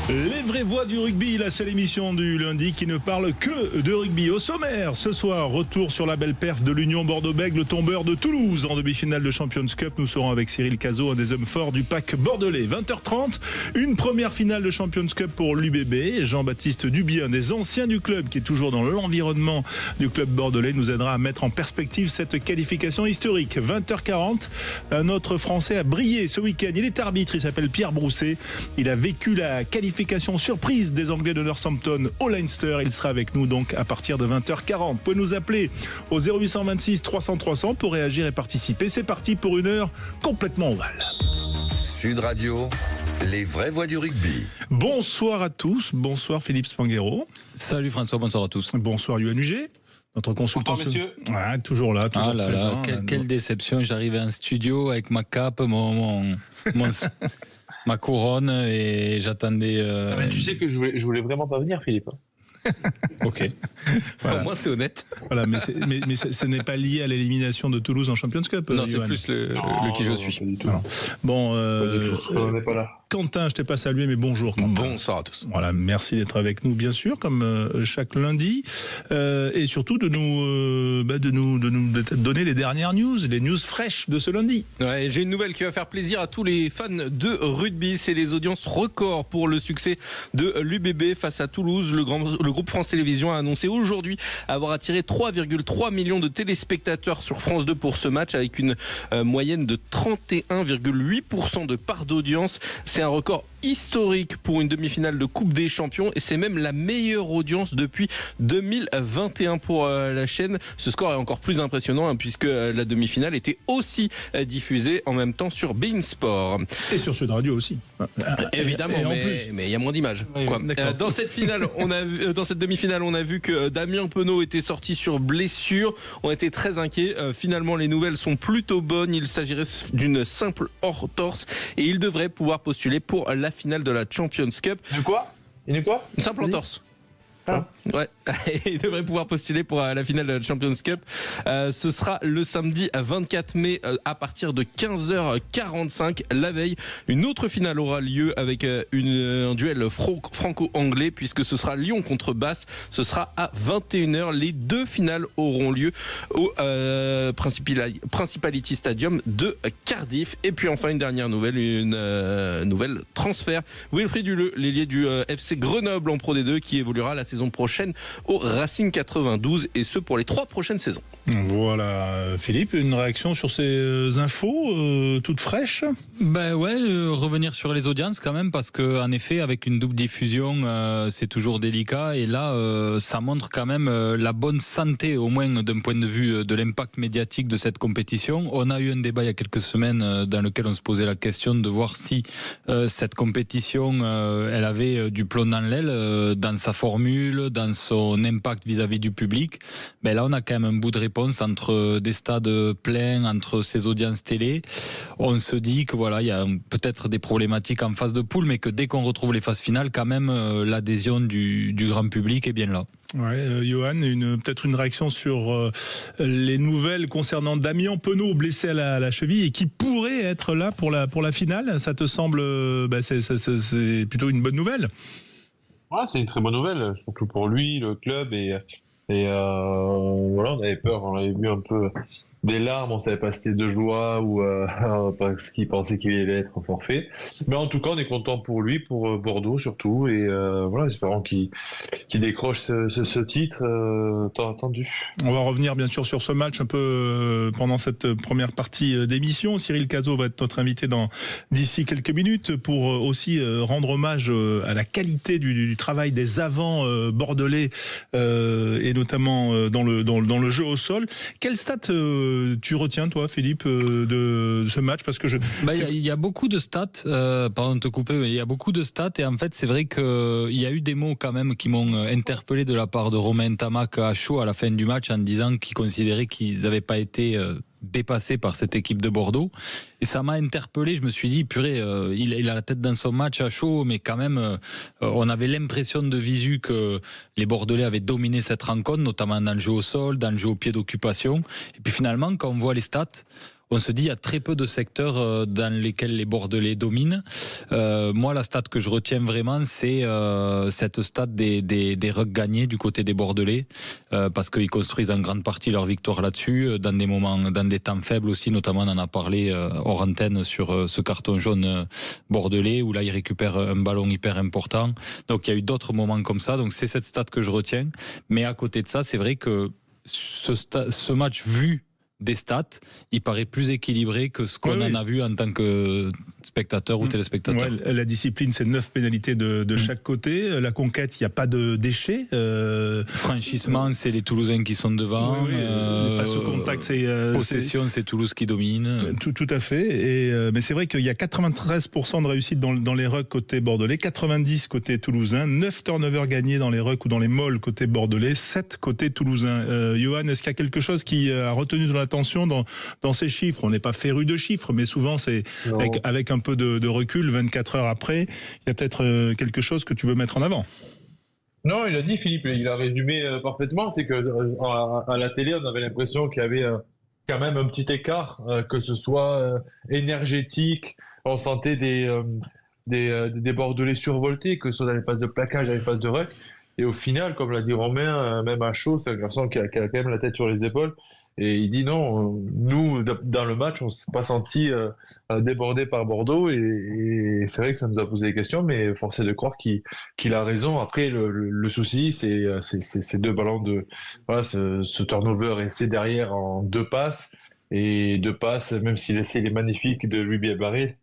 Les vraies voix du rugby, la seule émission du lundi qui ne parle que de rugby. Au sommaire, ce soir, retour sur la belle perf de l'Union Bordeaux-Bègles, le tombeur de Toulouse en demi-finale de Champions Cup. Nous serons avec Cyril Cazot, un des hommes forts du pack bordelais. 20h30, une première finale de Champions Cup pour l'UBB. Jean-Baptiste Dubier, un des anciens du club, qui est toujours dans l'environnement du club bordelais, nous aidera à mettre en perspective cette qualification historique. 20h40, un autre Français a brillé ce week-end. Il est arbitre, il s'appelle Pierre Brousset. Il a vécu la qualification surprise des Anglais de Northampton au Leinster. Il sera avec nous donc à partir de 20h40. Vous pouvez nous appeler au 0826 300 300 pour réagir et participer. C'est parti pour une heure complètement ovale. Sud Radio, les vraies voix du rugby. Bonsoir à tous. Bonsoir Philippe Spanghero. Salut François, bonsoir à tous. Bonsoir Yoann Huget. Notre consultant. Bonjour messieurs. Ouais, toujours là, toujours présent. Quelle déception. J'arrivais en studio avec ma cape, ma couronne et j'attendais. Tu sais que je voulais vraiment pas venir, Philippe. Ok. Voilà. Au moins c'est honnête. Voilà, mais ce n'est pas lié à l'élimination de Toulouse en Champions Cup. Non, c'est Yoann. plus le qui je suis. Bon, on n'est pas là. Quentin, je t'ai pas salué, mais bonjour Quentin. Bonsoir à tous. Voilà, merci d'être avec nous, bien sûr, comme chaque lundi, et surtout de nous donner les dernières news, les news fraîches de ce lundi. Ouais, j'ai une nouvelle qui va faire plaisir à tous les fans de rugby. C'est les audiences records pour le succès de l'UBB face à Toulouse. Le groupe France Télévisions a annoncé aujourd'hui avoir attiré 3,3 millions de téléspectateurs sur France 2 pour ce match, avec une moyenne de 31,8% de part d'audience. C'est un record historique pour une demi-finale de Coupe des Champions et c'est même la meilleure audience depuis 2021 pour la chaîne. Ce score est encore plus impressionnant puisque la demi-finale était aussi diffusée en même temps sur beIN Sport. Et sur Sud Radio aussi. Évidemment, mais il y a moins d'images. Oui, dans cette demi-finale, on a vu que Damien Penaud était sorti sur blessure. On était très inquiets. Finalement, les nouvelles sont plutôt bonnes. Il s'agirait d'une simple entorse et il devrait pouvoir postuler pour la finale de la Champions Cup. De quoi Une simple entorse. Ouais, il devrait pouvoir postuler pour la finale de la Champions Cup. Ce sera le samedi 24 mai à partir de 15h45. La veille, une autre finale aura lieu avec un duel franco-anglais puisque ce sera Lyon contre Bath. Ce sera à 21h. Les deux finales auront lieu au Principality Stadium de Cardiff. Et puis enfin une dernière nouvelle, une nouvelle transfert. Wilfried Duleux, l'ailier du FC Grenoble en Pro D2 qui évoluera la saison prochaine au Racing 92 et ce pour les 3 prochaines saisons. Voilà, Philippe, une réaction sur ces infos toutes fraîches? Ben ouais, revenir sur les audiences quand même parce que en effet avec une double diffusion c'est toujours délicat et là ça montre quand même la bonne santé au moins d'un point de vue de l'impact médiatique de cette compétition. On a eu un débat il y a quelques semaines dans lequel on se posait la question de voir si cette compétition elle avait du plomb dans l'aile dans sa formule, dans son impact vis-à-vis du public. Ben là on a quand même un bout de réponse entre des stades pleins, entre ces audiences télé. On se dit que voilà, il y a peut-être des problématiques en phase de poule, mais que dès qu'on retrouve les phases finales, quand même l'adhésion du grand public est bien là. Ouais, Yoann, peut-être une réaction sur les nouvelles concernant Damien Penaud blessé à la cheville et qui pourrait être là pour la finale. Ça te semble, c'est plutôt une bonne nouvelle? Ouais, c'est une très bonne nouvelle, surtout pour lui, le club et voilà, on avait peur, on avait vu un peu des larmes, on savait pas si c'était de joie ou parce qu'il pensait qu'il allait être forfait. Mais en tout cas, on est content pour lui, pour Bordeaux surtout, et voilà, espérons qu'il décroche ce titre tant attendu. On va revenir bien sûr sur ce match un peu pendant cette première partie d'émission. Cyril Cazot va être notre invité d'ici quelques minutes pour aussi rendre hommage à la qualité du travail des avants bordelais et notamment dans le jeu au sol. Quel stat tu retiens, toi, Philippe, de ce match? Parce que il y a beaucoup de stats, pardon de te couper, mais il y a beaucoup de stats et en fait c'est vrai qu'il y a eu des mots quand même qui m'ont interpellé de la part de Romain Ntamack à chaud à la fin du match en disant qu'il considérait qu'ils n'avaient pas été dépassé par cette équipe de Bordeaux. Et ça m'a interpellé. Je me suis dit, purée, il a la tête dans son match à chaud, mais quand même, on avait l'impression de visu que les Bordelais avaient dominé cette rencontre, notamment dans le jeu au sol, dans le jeu au pied d'occupation. Et puis finalement, quand on voit les stats, on se dit il y a très peu de secteurs dans lesquels les Bordelais dominent. Moi, la stat que je retiens vraiment, c'est cette stat des rucks gagnés du côté des Bordelais, parce qu'ils construisent en grande partie leur victoire là-dessus, dans des moments, dans des temps faibles aussi, notamment on en a parlé hors antenne sur ce carton jaune bordelais, où là ils récupèrent un ballon hyper important. Donc il y a eu d'autres moments comme ça, donc c'est cette stat que je retiens. Mais à côté de ça, c'est vrai que ce match vu des stats, il paraît plus équilibré que ce qu'on en a vu en tant que spectateur ou téléspectateur. Ouais, la discipline, c'est 9 pénalités de chaque côté. La conquête, il n'y a pas de déchets. Franchissement, c'est les Toulousains qui sont devant. Les passes au contact, c'est... possession, c'est Toulouse qui domine. Tout à fait. Mais c'est vrai qu'il y a 93% de réussite dans les rucks côté bordelais, 90 côté toulousain, 9 turnovers gagnés dans les rucks ou dans les molles côté bordelais, 7 côté toulousain. Johan, est-ce qu'il y a quelque chose qui a retenu de l'attention dans ces chiffres? On n'est pas féru de chiffres, mais souvent c'est avec un peu de recul, 24 heures après, il y a peut-être quelque chose que tu veux mettre en avant. Non, il a dit, Philippe, il a résumé parfaitement. C'est que à la télé, on avait l'impression qu'il y avait quand même un petit écart, que ce soit énergétique. On sentait des Bordelais survoltés, que ce soit dans les phases de plaquage, dans les phases de ruck. Et au final, comme l'a dit Romain, même à chaud, c'est un garçon qui a quand même la tête sur les épaules. Et il dit non, nous, dans le match, on ne s'est pas senti débordé par Bordeaux. Et c'est vrai que ça nous a posé des questions, mais force est de croire qu'il a raison. Après, le souci, c'est ces deux ballons ce turnover essai derrière en 2 passes. Et 2 passes, même si l'essai est magnifique de Louis Bielbarré,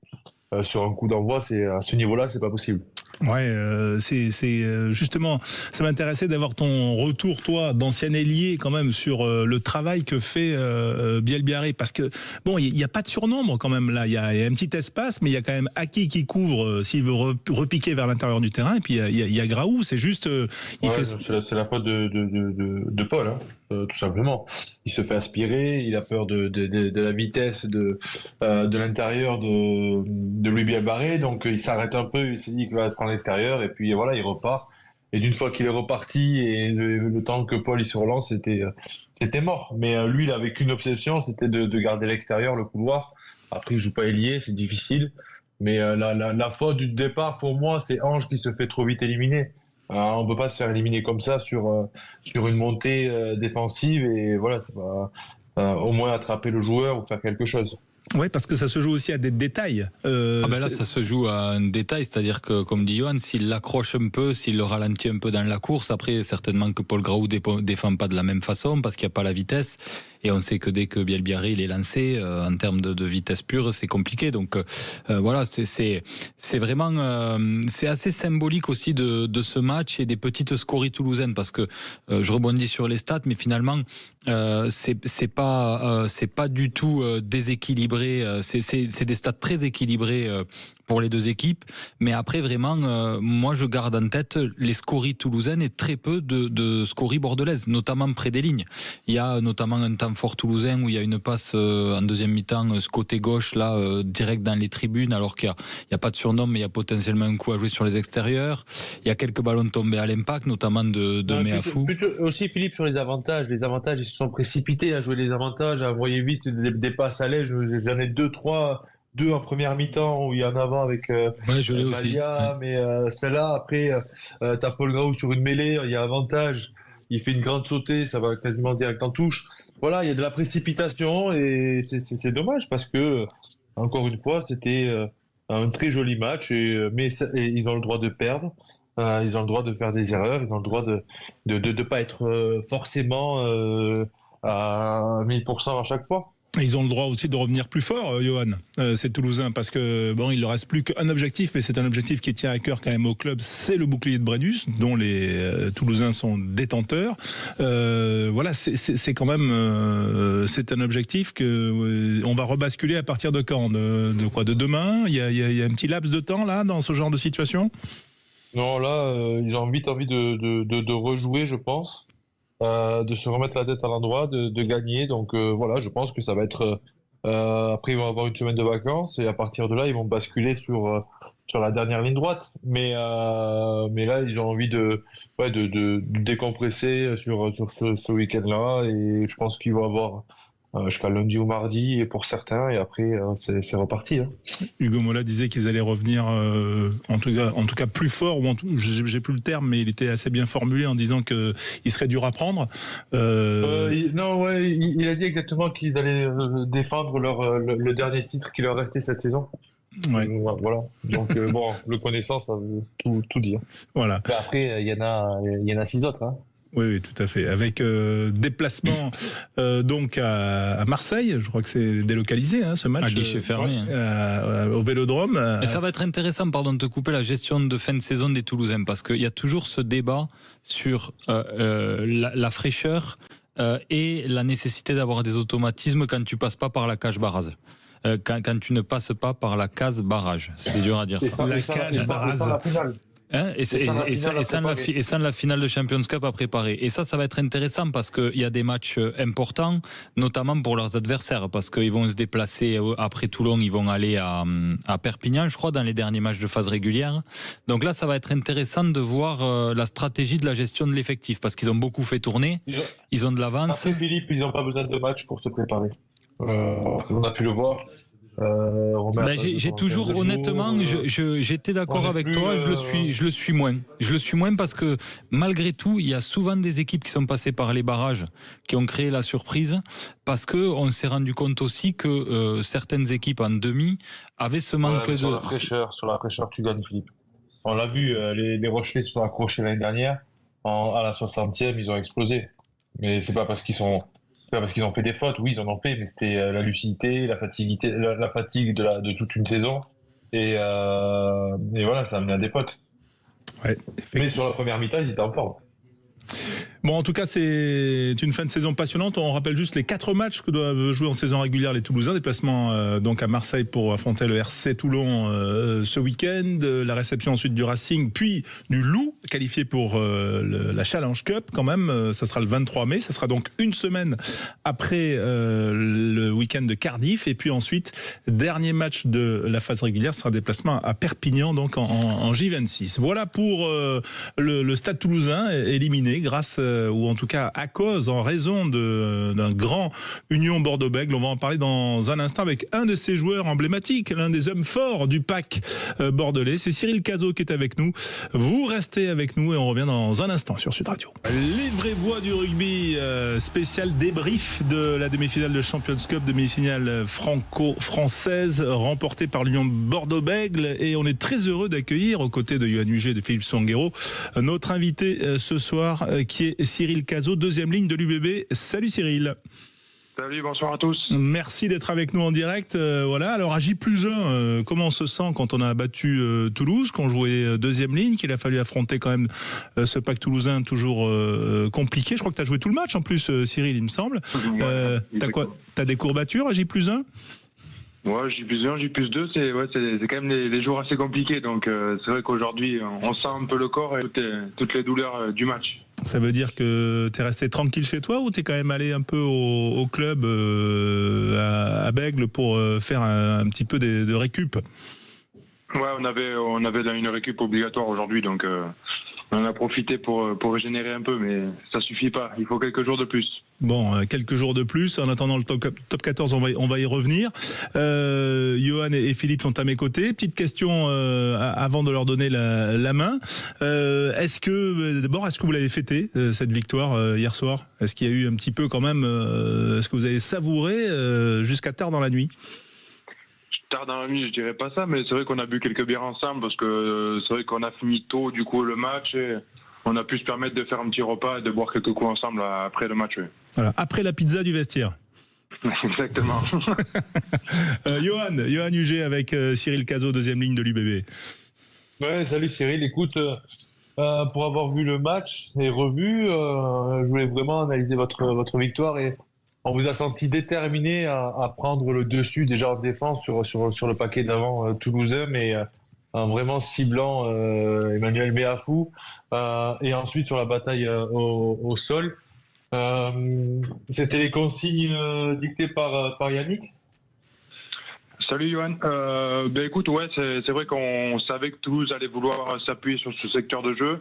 sur un coup d'envoi, à ce niveau-là, c'est pas possible. Ouais, c'est justement, ça m'intéressait d'avoir ton retour, toi, d'ancien ailier, quand même, sur le travail que fait Bielbarré, parce que bon, il n'y a pas de surnombre quand même là. Il y a un petit espace, mais il y a quand même Aki qui couvre s'il veut repiquer vers l'intérieur du terrain, et puis il y a Graou. C'est juste, c'est la faute de Paul, hein, tout simplement. Il se fait aspirer, il a peur de la vitesse de l'intérieur de Louis Bielbarré, donc il s'arrête un peu, il s'est dit qu'il va prendre l'extérieur, et puis voilà, il repart. Et d'une fois qu'il est reparti, et le temps que Paul il se relance, c'était mort. Mais lui, il avait qu'une obsession, c'était de garder l'extérieur, le couloir. Après, il joue pas ailier, c'est difficile. Mais la faute du départ, pour moi, c'est Ange qui se fait trop vite éliminer. On peut pas se faire éliminer comme ça sur une montée défensive, et voilà, c'est pas au moins attraper le joueur ou faire quelque chose. Oui, parce que ça se joue aussi à des détails. Là, ça se joue à un détail, c'est-à-dire que, comme dit Johan, s'il l'accroche un peu, s'il le ralentit un peu dans la course, après, certainement que Paul Graou défend pas de la même façon, parce qu'il n'y a pas la vitesse. Et on sait que dès que Bielbarré il est lancé, en termes de vitesse pure, c'est compliqué. Donc voilà, c'est vraiment, c'est assez symbolique aussi de ce match et des petites scories toulousaines, parce que je rebondis sur les stats, mais finalement c'est pas du tout déséquilibré. C'est des stats très équilibrés pour les deux équipes, mais après vraiment, moi je garde en tête les scories toulousaines et très peu de scories bordelaises, notamment près des lignes. Il y a notamment un temps fort toulousain où il y a une passe en deuxième mi-temps côté gauche là direct dans les tribunes, alors qu'il y a pas de surnom, mais il y a potentiellement un coup à jouer sur les extérieurs. Il y a quelques ballons tombés à l'impact, notamment de Meafou. Aussi, Philippe, sur les avantages, ils se sont précipités à jouer les avantages, à envoyer vite des passes à l'aile. J'en ai 2 en première mi-temps où il y en a avant avec je l'ai aussi. Malia, mais celle-là, après, t'as Paul Graou sur une mêlée, il y a avantage, il fait une grande sautée, ça va quasiment direct en touche. Voilà, il y a de la précipitation, et c'est dommage, parce que, encore une fois, c'était un très joli match, mais ils ont le droit de perdre, ils ont le droit de faire des erreurs, ils ont le droit de pas être forcément à 1000% à chaque fois. Ils ont le droit aussi de revenir plus fort, Johan, ces Toulousains, parce que bon, il leur reste plus qu'un objectif, mais c'est un objectif qui tient à cœur quand même au club, c'est le bouclier de Brennus, dont les Toulousains sont détenteurs. Voilà, c'est quand même c'est un objectif que on va rebasculer à partir de quand, de quoi, de demain. Il y a un petit laps de temps là dans ce genre de situation. Non, là, ils ont vite envie de rejouer, je pense. De se remettre la tête à l'endroit, de gagner. Donc voilà, je pense que ça va être... après, ils vont avoir une semaine de vacances, et à partir de là, ils vont basculer sur la dernière ligne droite. Mais là, ils ont envie de décompresser sur ce week-end-là, et je pense qu'ils vont avoir jusqu'à lundi ou mardi pour certains, et après c'est reparti. Hugo Mola disait qu'ils allaient revenir en tout cas plus fort, ou j'ai plus le terme, mais il était assez bien formulé en disant qu'il serait dur à prendre. Il a dit exactement qu'ils allaient défendre le dernier titre qui leur restait cette saison. Ouais. Voilà. Donc le connaissant, ça veut tout dire. Voilà. Mais après, il y en a 6 autres. Oui, tout à fait. Avec déplacement donc à Marseille, je crois que c'est délocalisé ce match. À guichet fermé. Au Vélodrome. Et ça va être intéressant, pardon de te couper, la gestion de fin de saison des Toulousains, parce qu'il y a toujours ce débat sur la fraîcheur et la nécessité d'avoir des automatismes quand tu passes pas par la cage barrage. Quand tu ne passes pas par la case barrage. C'est dur à dire ça. La cage barrage. Et sans la finale de Champions Cup à préparer. Et ça va être intéressant parce qu'il y a des matchs importants, notamment pour leurs adversaires, parce qu'ils vont se déplacer après Toulon, ils vont aller à Perpignan, je crois, dans les derniers matchs de phase régulière. Donc là, ça va être intéressant de voir la stratégie de la gestion de l'effectif, parce qu'ils ont beaucoup fait tourner, ils ont de l'avance. Après, Philippe, ils n'ont pas besoin de matchs pour se préparer. On a pu le voir. J'ai toujours, honnêtement, j'étais d'accord avec toi, je le suis moins. Je le suis moins parce que malgré tout, il y a souvent des équipes qui sont passées par les barrages, qui ont créé la surprise, parce qu'on s'est rendu compte aussi que certaines équipes en demi avaient ce manque sur la fraîcheur, tu gagnes, Philippe. On l'a vu, les Rochelais se sont accrochés l'année dernière, à la 60e, ils ont explosé. Mais c'est pas parce qu'ils ont fait des fautes, oui, ils en ont fait, mais c'était la lucidité, la fatigue de toute une saison. Et voilà, ça a amené à des potes. Ouais, mais sur la première mi-temps, ils étaient en forme. Bon, en tout cas, c'est une fin de saison passionnante. On rappelle juste les 4 matchs que doivent jouer en saison régulière les Toulousains. Déplacement donc à Marseille pour affronter le RC Toulon ce week-end. La réception ensuite du Racing, puis du Loup, qualifié pour la Challenge Cup quand même. Ça sera le 23 mai. Ça sera donc une semaine après le week-end de Cardiff. Et puis ensuite, dernier match de la phase régulière, ce sera déplacement à Perpignan, donc en J26. Voilà pour le Stade Toulousain éliminé grâce ou en tout cas à cause, en raison d'un grand Union Bordeaux-Bègles. On va en parler dans un instant avec un de ses joueurs emblématiques, l'un des hommes forts du pack bordelais. C'est Cyril Cazot qui est avec nous. Vous restez avec nous et on revient dans un instant sur Sud Radio. Les vraies voix du rugby, spécial débrief de la demi-finale de Champions Cup, demi-finale franco-française remportée par l'Union Bordeaux-Bègles. Et on est très heureux d'accueillir, aux côtés de Yohan Huget et de Philippe Songuero, notre invité ce soir qui est Cyril Cazot, deuxième ligne de l'UBB. Salut Cyril. Salut, bonsoir à tous. Merci d'être avec nous en direct. Voilà. Alors à J+1, comment on se sent quand on a battu Toulouse, qu'on jouait deuxième ligne, qu'il a fallu affronter quand même ce pack toulousain toujours compliqué. Je crois que tu as joué tout le match en plus, Cyril, il me semble. T'as des courbatures à J+1? Ouais, J+1, J+2, c'est quand même des jours assez compliqués. Donc c'est vrai qu'aujourd'hui, on sent un peu le corps et toutes les douleurs du match. Ça veut dire que tu es resté tranquille chez toi ou tu es quand même allé un peu au club à Bègles pour faire un petit peu de récup? Ouais, on avait une récup obligatoire aujourd'hui, donc on en a profité pour régénérer un peu, mais ça suffit pas. Il faut quelques jours de plus. Bon, quelques jours de plus. En attendant le top 14, on va y revenir. Yohan et Philippe sont à mes côtés. Petite question avant de leur donner la main. Est-ce que vous l'avez fêté, cette victoire hier soir? Est-ce qu'il y a eu un petit peu quand même, est-ce que vous avez savouré jusqu'à tard dans la nuit? Tard dans la nuit, je dirais pas ça, mais c'est vrai qu'on a bu quelques bières ensemble parce que c'est vrai qu'on a fini tôt du coup le match et on a pu se permettre de faire un petit repas et de boire quelques coups ensemble après le match. Oui. Voilà, après la pizza du vestiaire. Exactement. Yohan Huget avec Cyril Cazot, deuxième ligne de l'UBB. Ouais, salut Cyril. Écoute, pour avoir vu le match et revu, je voulais vraiment analyser votre victoire et on vous a senti déterminé à prendre le dessus déjà en défense sur le paquet d'avant toulousain, mais en vraiment ciblant Emmanuel Meafou et ensuite sur la bataille au sol. C'était les consignes dictées par Yannick? Salut Johan. Écoute, ouais, c'est vrai qu'on savait que Toulouse allait vouloir s'appuyer sur ce secteur de jeu.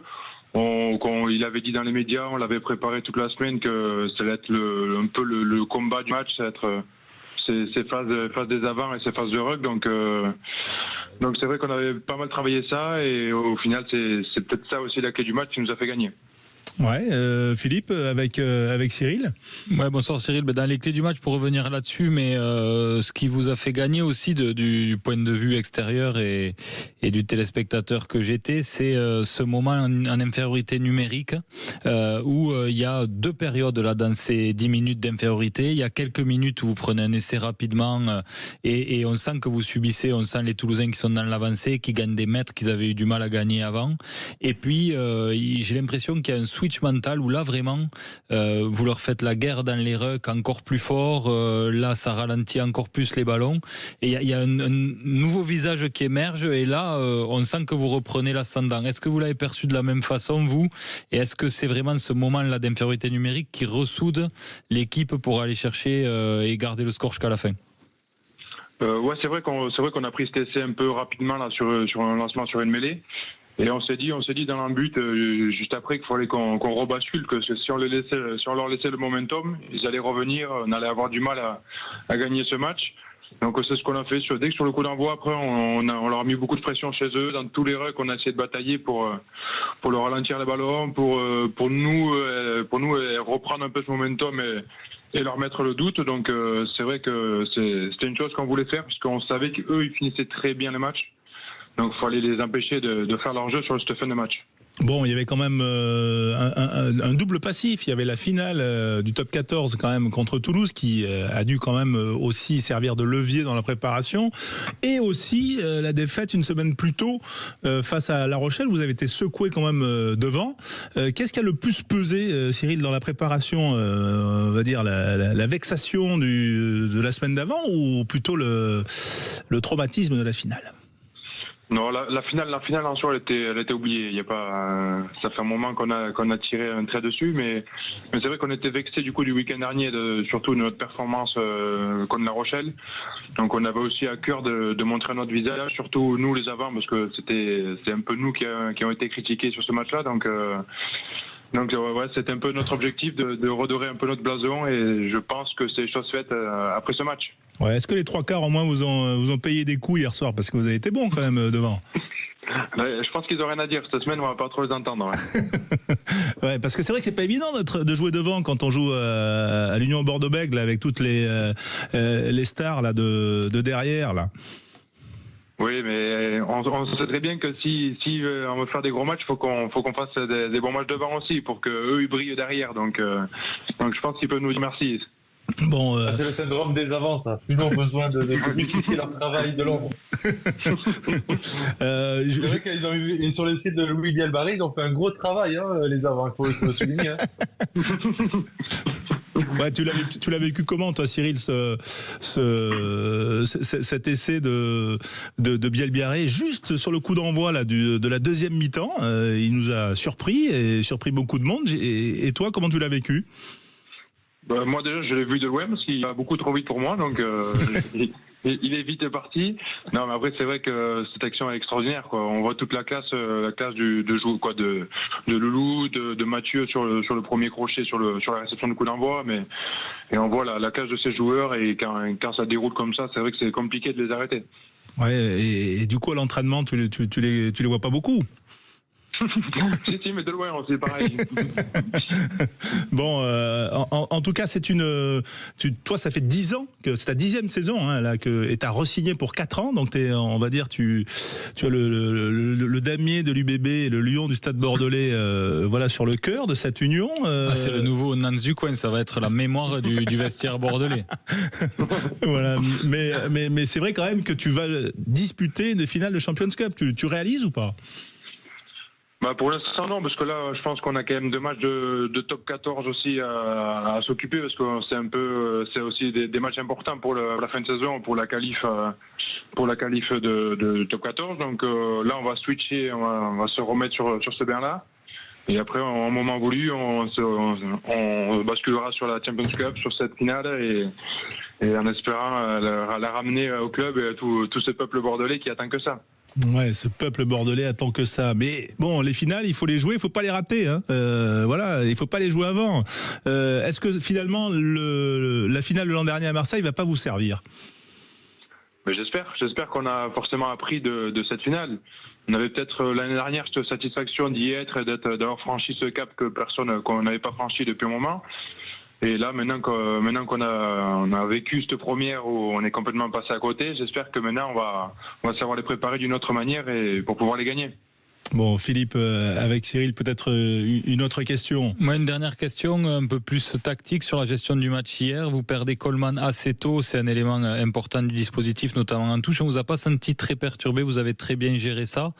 Il avait dit dans les médias, on l'avait préparé toute la semaine que ça allait être un peu le combat du match, ça allait être ces phases des avants et ces phases de ruck. Donc c'est vrai qu'on avait pas mal travaillé ça et au final c'est peut-être ça aussi la clé du match qui nous a fait gagner. Ouais, Philippe, avec Cyril. Ouais, bonsoir Cyril. Dans les clés du match, pour revenir là-dessus, mais ce qui vous a fait gagner aussi du point de vue extérieur et du téléspectateur que j'étais, c'est ce moment en infériorité numérique où il y a 2 périodes là dans ces 10 minutes d'infériorité. Il y a quelques minutes où vous prenez un essai rapidement et on sent que vous subissez, on sent les Toulousains qui sont dans l'avancée, qui gagnent des mètres qu'ils avaient eu du mal à gagner avant. Et puis, j'ai l'impression qu'il y a un switch mental où là vraiment vous leur faites la guerre dans les rucks encore plus fort, là ça ralentit encore plus les ballons et il y a un nouveau visage qui émerge et là on sent que vous reprenez l'ascendant. Est-ce que vous l'avez perçu de la même façon vous, et est-ce que c'est vraiment ce moment là d'infériorité numérique qui ressoude l'équipe pour aller chercher et garder le score jusqu'à la fin? Ouais, c'est vrai qu'on a pris cet essai un peu rapidement là sur un lancement sur une mêlée. Et on s'est dit dans le but juste après qu'il fallait qu'on rebascule, que si on leur laissait le momentum, ils allaient revenir, on allait avoir du mal à gagner ce match. Donc c'est ce qu'on a fait dès que sur le coup d'envoi. Après on leur a mis beaucoup de pression chez eux dans tous les rucks. On a essayé de batailler pour leur ralentir les ballons, pour nous reprendre un peu ce momentum et leur mettre le doute. Donc c'est vrai que c'était une chose qu'on voulait faire puisqu'on savait qu'eux ils finissaient très bien les matchs. Donc il fallait les empêcher de faire leur jeu sur cette fin de match. Bon, il y avait quand même un double passif. Il y avait la finale du top 14 quand même contre Toulouse qui a dû quand même aussi servir de levier dans la préparation. Et aussi la défaite une semaine plus tôt face à La Rochelle. Vous avez été secoué quand même devant. Qu'est-ce qui a le plus pesé, Cyril, dans la préparation, on va dire la vexation de la semaine d'avant ou plutôt le traumatisme de la finale? Non, la finale en soi, elle était oubliée. Il y a pas, ça fait un moment qu'on a tiré un trait dessus, mais c'est vrai qu'on était vexé du coup du week-end dernier, surtout de notre performance contre La Rochelle. Donc on avait aussi à cœur de montrer notre visage, surtout nous les avants, parce que c'est un peu nous qui ont été critiqués sur ce match-là. Donc ouais, c'était un peu notre objectif de redorer un peu notre blason, et je pense que c'est chose faite après ce match. Ouais, est-ce que les 3 quarts au moins vous ont payé des coups hier soir, parce que vous avez été bon quand même devant? Je pense qu'ils n'ont rien à dire cette semaine, on va pas trop les entendre. Ouais, ouais, parce que c'est vrai que c'est pas évident de jouer devant quand on joue à l'Union Bordeaux-Bègles avec toutes les stars là de derrière là. Oui, mais on sait très bien que si on veut faire des gros matchs, faut qu'on fasse des bons matchs devant aussi pour que eux ils brillent derrière. Donc je pense qu'ils peuvent nous dire merci. Bon, c'est le syndrome des avants, ça. Ils ont besoin de justifier leur travail de l'ombre. C'est vrai qu'ils ont eu, sur le site de Louis Bielbarré, ils ont fait un gros travail, les avants, il faut le souligner. Hein. Ouais, tu l'as vécu comment, toi, Cyril, cet essai de Bielbarré juste sur le coup d'envoi là de la deuxième mi-temps, il nous a surpris beaucoup de monde. Et toi, comment tu l'as vécu? Moi déjà je l'ai vu de loin parce qu'il va beaucoup trop vite pour moi, donc il est vite parti. Non, mais après c'est vrai que cette action est extraordinaire, quoi. On voit toute la classe de joue, quoi, de Loulou, de Mathieu sur le premier crochet sur la réception du coup d'envoi, et on voit la classe de ces joueurs, et quand ça déroule comme ça, c'est vrai que c'est compliqué de les arrêter. Ouais, et du coup à l'entraînement tu les vois pas beaucoup? si, mais de loin aussi, pareil. Bon, en tout cas, toi, ça fait 10 ans que c'est ta 10e saison, hein, là, et t'as re-signé pour 4 ans, donc on va dire, tu as le damier de l'UBB et le lion du Stade Bordelais, voilà, sur le cœur de cette union. C'est le nouveau Nance du coin, ça va être la mémoire du vestiaire bordelais. Voilà, mais c'est vrai quand même que tu vas disputer une finale de Champions Cup. Tu réalises ou pas? Pour l'instant non, parce que là je pense qu'on a quand même 2 matchs de top 14 aussi à s'occuper, parce que c'est aussi des matchs importants pour la fin de saison, pour la qualif de top 14. Donc là on va switcher, on va se remettre sur ce bain là, Et après, en moment voulu, on basculera sur la Champions Cup, sur cette finale, et en espérant la ramener au club et à tout ce peuple bordelais qui attend que ça. Ouais, ce peuple bordelais attend que ça. Mais bon, les finales, il faut les jouer, il faut pas les rater. Hein. Voilà, il faut pas les jouer avant. Est-ce que finalement la finale de l'an dernier à Marseille va pas vous servir? Mais j'espère qu'on a forcément appris de cette finale. On avait peut-être l'année dernière cette satisfaction d'y être et d'avoir franchi ce cap qu'on n'avait pas franchi depuis un moment. Et là, maintenant qu'on a vécu cette première où on est complètement passé à côté, j'espère que maintenant on va savoir les préparer d'une autre manière et pour pouvoir les gagner. Bon, Philippe, avec Cyril, peut-être une autre question. Moi, une dernière question, un peu plus tactique sur la gestion du match hier. Vous perdez Coleman assez tôt, c'est un élément important du dispositif, notamment en touche. On vous a pas senti très perturbé, vous avez très bien géré ça.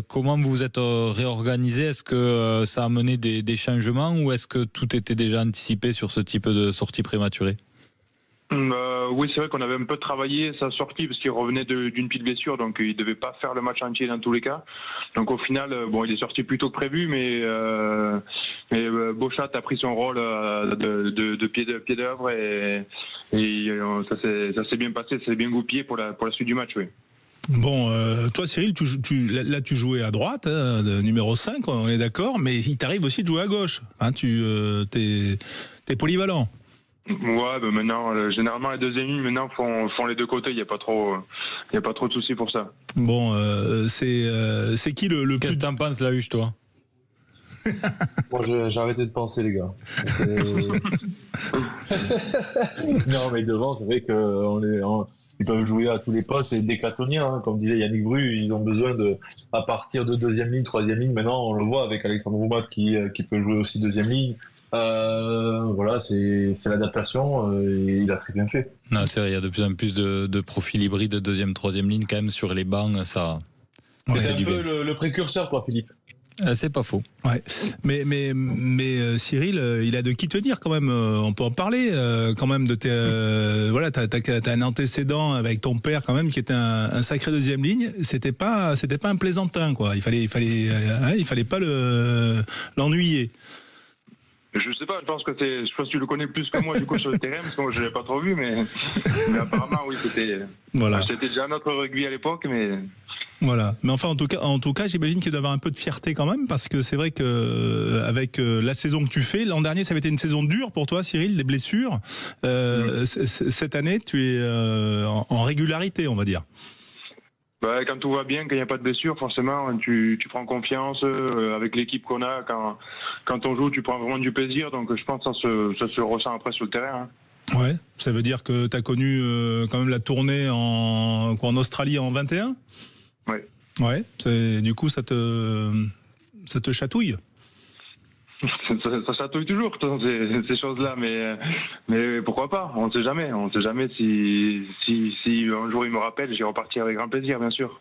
Comment vous vous êtes réorganisé? Est-ce que ça a mené des changements ou est-ce que tout était déjà anticipé sur ce type de sortie prématurée? Oui, c'est vrai qu'on avait un peu travaillé sa sortie parce qu'il revenait d'une petite blessure, donc il devait pas faire le match entier dans tous les cas. Donc au final, il est sorti plus tôt que prévu, mais Bochat a pris son rôle de pied d'œuvre et ça s'est bien passé, ça s'est bien goupillé pour la suite du match, oui. Bon, toi Cyril, tu jouais à droite, hein, numéro 5, on est d'accord, mais il t'arrive aussi de jouer à gauche. Hein, t'es polyvalent. Ouais, maintenant, généralement les deuxièmes lignes maintenant font les deux côtés. Il y a pas trop de soucis pour ça. Bon, c'est qui le Qu'est-ce plus... que t'en penses, la huche, toi? Moi, j'ai arrêté de penser, les gars. Non, mais devant, c'est vrai qu'ils peuvent jouer à tous les postes. C'est décathlonien, hein. Comme disait Yannick Bru, ils ont besoin à partir de deuxième ligne, troisième ligne. Maintenant, on le voit avec Alexandre Roumat qui peut jouer aussi deuxième ligne. Voilà, c'est l'adaptation et il a très bien fait. Non, c'est vrai, il y a de plus en plus de profils hybrides de deuxième, troisième ligne quand même sur les bancs, ça. Ouais. C'est un peu le précurseur, quoi, Philippe. C'est pas faux. Ouais. Mais Cyril, il a de qui tenir quand même. On peut en parler quand même de tes. Voilà, t'as un antécédent avec ton père quand même qui était un sacré deuxième ligne. C'était pas un plaisantin quoi. Il fallait pas l'ennuyer. Je sais pas, je pense que tu le connais plus que moi du coup sur le terrain parce que moi je l'ai pas trop vu, mais apparemment oui c'était déjà notre rugby à l'époque, mais. Voilà. Mais enfin, en tout cas, j'imagine qu'il doit y avoir un peu de fierté quand même, parce que c'est vrai que avec la saison que tu fais, l'an dernier, ça avait été une saison dure pour toi, Cyril, des blessures. Cette année, tu es en régularité, on va dire. Bah, quand tout va bien, quand il n'y a pas de blessure, forcément, tu prends confiance avec l'équipe qu'on a. Quand on joue, tu prends vraiment du plaisir. Donc, je pense que ça se ressent après sur le terrain. Hein. Ouais. Ça veut dire que tu as connu quand même la tournée en Australie en 21. Ouais. Ouais. Du coup, ça te chatouille. Ça chatouille toujours ces choses-là, mais pourquoi pas? On ne sait jamais. On ne sait jamais si un jour il me rappelle, j'y repartirai avec grand plaisir, bien sûr.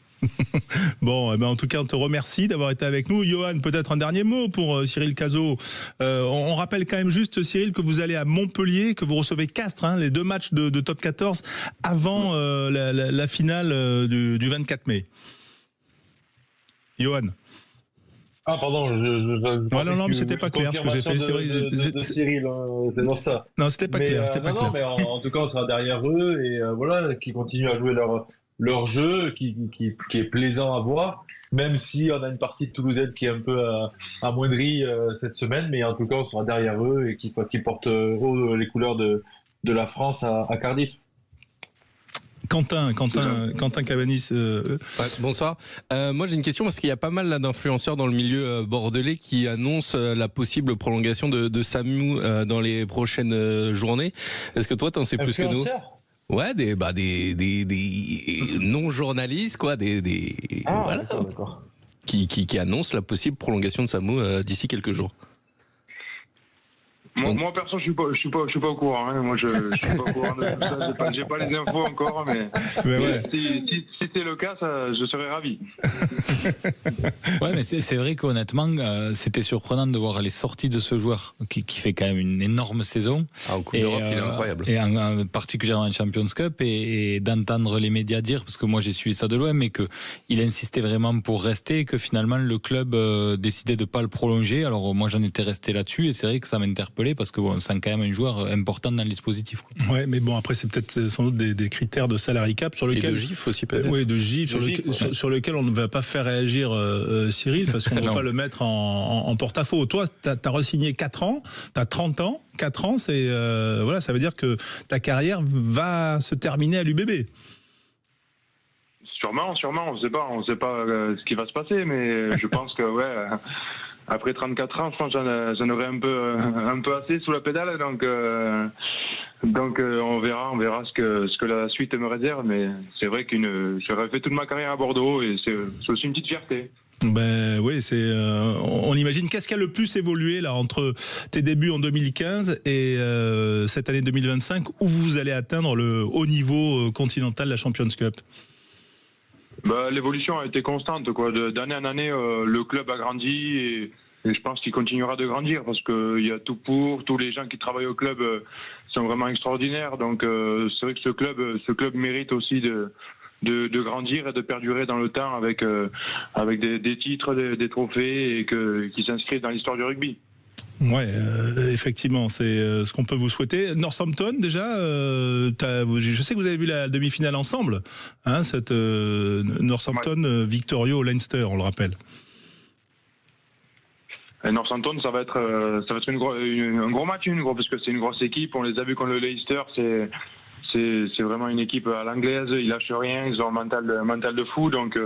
Bon, en tout cas, on te remercie d'avoir été avec nous. Johan, peut-être un dernier mot pour Cyril Cazot. On rappelle quand même juste, Cyril, que vous allez à Montpellier, que vous recevez Castres, hein, les deux matchs de top 14 avant la finale du 24 mai. Johan. Ah pardon, non, mais c'était pas clair ce que j'ai fait. C'est vrai, de Cyril, c'est dans ça. Non, c'était pas clair. C'était pas clair. Mais en tout cas, on sera derrière eux et voilà, qui continuent à jouer leur jeu, qui est plaisant à voir, même si on a une partie de Toulousaine qui est un peu amoindrie cette semaine, mais en tout cas, on sera derrière eux et qui portent haut les couleurs de la France à Cardiff. Quentin Cabanis. Ouais, bonsoir. Moi j'ai une question parce qu'il y a pas mal là d'influenceurs dans le milieu bordelais qui annoncent la possible prolongation de Samu dans les prochaines journées. Est-ce que toi t'en sais plus que nous? Ouais, des non-journalistes quoi, voilà, d'accord. Qui annoncent la possible prolongation de Samu d'ici quelques jours. Moi perso, je suis pas au courant. Hein. Moi, je suis pas au courant de tout ça. J'ai pas les infos encore, mais ouais. si c'est le cas, je serais ravi. Ouais, mais c'est vrai qu'honnêtement, c'était surprenant de voir les sorties de ce joueur qui fait quand même une énorme saison. En Coupe d'Europe, il est incroyable. Et particulièrement en Champions Cup, et d'entendre les médias dire, parce que moi j'ai suivi ça de loin, mais qu'il insistait vraiment pour rester, et que finalement le club décidait de pas le prolonger. Alors moi j'en étais resté là-dessus, et c'est vrai que ça m'interpellait, parce que on sent quand même un joueur important dans le dispositif. Ouais, mais bon, après c'est peut-être sans doute des critères de salary cap sur lequel... Et de GIF aussi peut-être. Oui, de GIF, sur lequel on ne va pas faire réagir Cyril, parce qu'on ne va pas le mettre en porte-à-faux. Toi, tu as re-signé 4 ans, tu as 30 ans, 4 ans, c'est voilà, ça veut dire que ta carrière va se terminer à l'UBB. Sûrement, on sait pas ce qui va se passer, mais je pense que après 34 ans, je pense que j'en aurai un peu assez sous la pédale, donc on verra ce que la suite me réserve, mais c'est vrai que j'aurais fait toute ma carrière à Bordeaux et c'est aussi une petite fierté. Ben oui, on imagine. Qu'est-ce qui a le plus évolué là entre tes débuts en 2015 et cette année 2025 où vous allez atteindre le haut niveau continental de la Champions Cup? L'évolution a été constante, quoi. D'année en année, le club a grandi et je pense qu'il continuera de grandir parce qu'il y a tout pour. Tous les gens qui travaillent au club sont vraiment extraordinaires. Donc c'est vrai que ce club mérite aussi de grandir et de perdurer dans le temps avec des titres, des trophées et qui s'inscrivent dans l'histoire du rugby. Ouais, effectivement, c'est ce qu'on peut vous souhaiter. Northampton, déjà, je sais que vous avez vu la demi-finale ensemble, hein, cette Northampton victorieux au Leinster, on le rappelle. Et Northampton, ça va être un gros match, parce que c'est une grosse équipe. On les a vus contre le Leicester, c'est vraiment une équipe à l'anglaise. Ils lâchent rien, ils ont un mental de fou, donc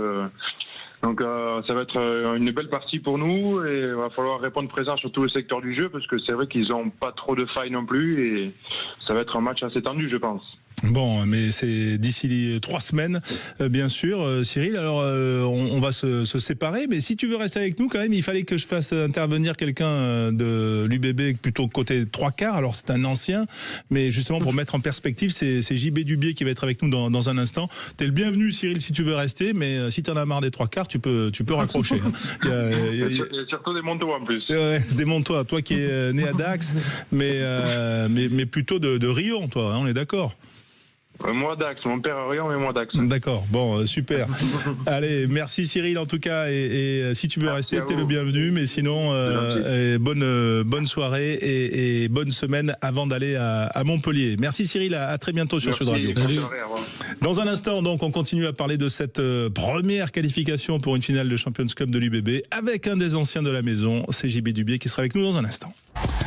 ça va être une belle partie pour nous et il va falloir répondre présent sur tout le secteur du jeu parce que c'est vrai qu'ils n'ont pas trop de failles non plus et ça va être un match assez tendu, je pense. Bon, mais c'est d'ici 3 semaines, bien sûr, Cyril. Alors, on va se séparer, mais si tu veux rester avec nous, quand même, il fallait que je fasse intervenir quelqu'un de l'UBB plutôt côté 3/4. Alors, c'est un ancien, mais justement pour mettre en perspective, c'est JB Dubier qui va être avec nous dans un instant. T'es le bienvenu, Cyril, si tu veux rester, mais si t'en as marre des 3/4, tu peux raccrocher. Hein. Surtout des Montois en plus. Ouais, des Montois, toi qui es né à Dax, mais plutôt de Rion, toi, hein, on est d'accord? Moi Dax, mon père à Rion mais moi Dax. D'accord, bon, super. Allez, merci Cyril en tout cas, et si tu veux rester, t'es le bienvenu, mais sinon, bonne soirée et bonne semaine avant d'aller à Montpellier. Merci Cyril, à très bientôt sur Sud Radio. Dans un instant, donc, on continue à parler de cette première qualification pour une finale de Champions Cup de l'UBB avec un des anciens de la maison, c'est JB Dubier qui sera avec nous dans un instant.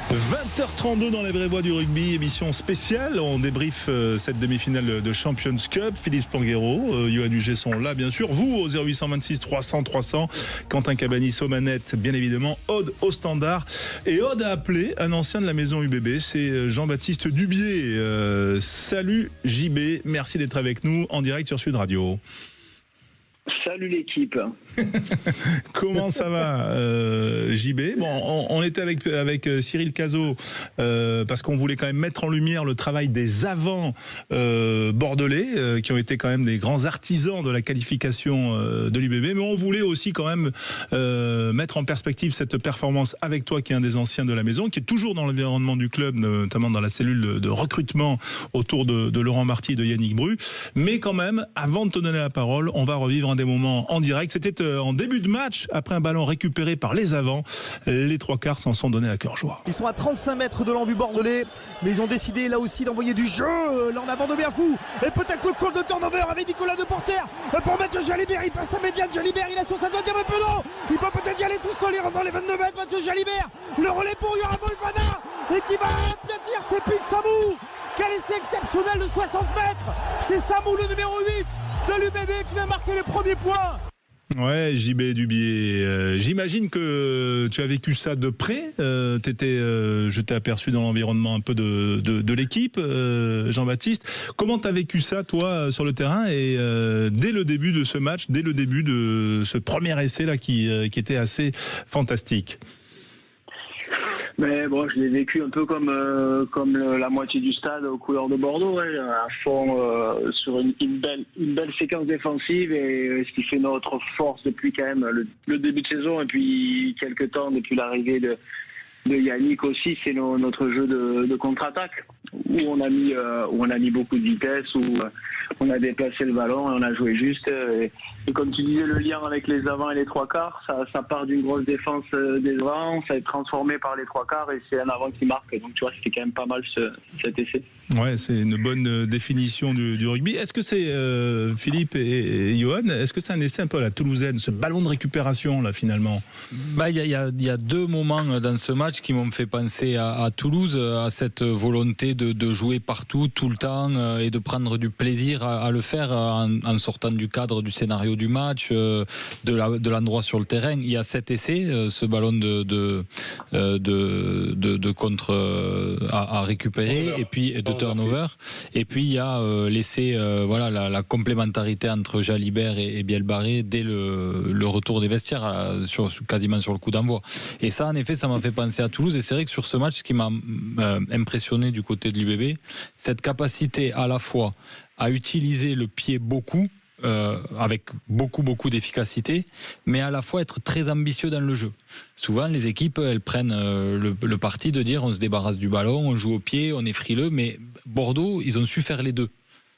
20h32 dans les vraies voix du rugby, émission spéciale. On débriefe cette demi-finale de Champions Cup. Philippe Spanghero, Johan Huget sont là, bien sûr. Vous, au 0826 300 300. Quentin Cabanis aux manettes, bien évidemment. Aude au standard. Et Aude a appelé un ancien de la maison UBB, c'est Jean-Baptiste Dubier. Salut JB, merci d'être avec nous en direct sur Sud Radio. Salut l'équipe. Comment ça va, JB? Bon, on était avec Cyril Cazot parce qu'on voulait quand même mettre en lumière le travail des avants bordelais qui ont été quand même des grands artisans de la qualification de l'UBB, mais on voulait aussi quand même mettre en perspective cette performance avec toi qui est un des anciens de la maison, qui est toujours dans l'environnement du club, notamment dans la cellule de recrutement autour de Laurent Marty et de Yannick Bru. Mais quand même, avant de te donner la parole, on va revivre des moments en direct. C'était en début de match, après un ballon récupéré par les avants. Les 3/4 s'en sont donnés à cœur joie. Ils sont à 35 mètres de l'embut bordelais, mais ils ont décidé là aussi d'envoyer du jeu, là en avant de Biafou. Et peut-être le call de turnover avec Nicolas Deporter pour mettre Jalibert. Il passe à médiane, Jalibert, il est sur sa deuxième peloton. Il peut peut-être y aller tout seul, il rentre dans les 22 mètres. Mathieu Jalibert, le relais pour Yoram Boifana et qui va aplatir ses pieds de Samou. Quel essai exceptionnel de 60 mètres. C'est Samou, le numéro 8 de l'UBB qui va marquer les premiers points. Ouais, JB Dubier, j'imagine que tu as vécu ça de près. Je t'ai aperçu dans l'environnement un peu de l'équipe, Jean-Baptiste. Comment tu as vécu ça, toi, sur le terrain et dès le début de ce match, dès le début de ce premier essai là qui était assez fantastique? Mais bon, je l'ai vécu un peu comme la moitié du stade aux couleurs de Bordeaux, à fond sur une belle séquence défensive, et ce qui fait notre force depuis quand même le début de saison, et puis quelques temps depuis l'arrivée de Yannick aussi, c'est notre jeu de contre-attaque où on a mis beaucoup de vitesse, où on a déplacé le ballon et on a joué juste. Et comme tu disais, le lien avec les avants et les trois quarts, ça part d'une grosse défense des avants, ça est transformé par les trois quarts et c'est un avant qui marque. Donc tu vois, c'était quand même pas mal cet essai. Ouais, c'est une bonne définition du rugby. Est-ce que c'est Philippe et Johan, est-ce que c'est un essai un peu à la toulousaine, ce ballon de récupération là finalement? Il y a deux moments dans ce match qui m'ont fait penser à Toulouse, à cette volonté de jouer partout, tout le temps, et de prendre du plaisir à le faire en sortant du cadre du scénario du match, de l'endroit sur le terrain. Il y a cet essai, ce ballon de contre à récupérer, et puis de turnover, et puis il y a l'essai, la complémentarité entre Jalibert et Bielbarré dès le retour des vestiaires, quasiment sur le coup d'envoi. Et ça, en effet, ça m'a fait penser à Toulouse. Et c'est vrai que sur ce match, ce qui m'a impressionné du côté de l'UBB, cette capacité à la fois à utiliser le pied beaucoup, avec beaucoup d'efficacité, mais à la fois être très ambitieux dans le jeu. Souvent, les équipes, elles prennent le parti de dire on se débarrasse du ballon, on joue au pied, on est frileux, mais Bordeaux, ils ont su faire les deux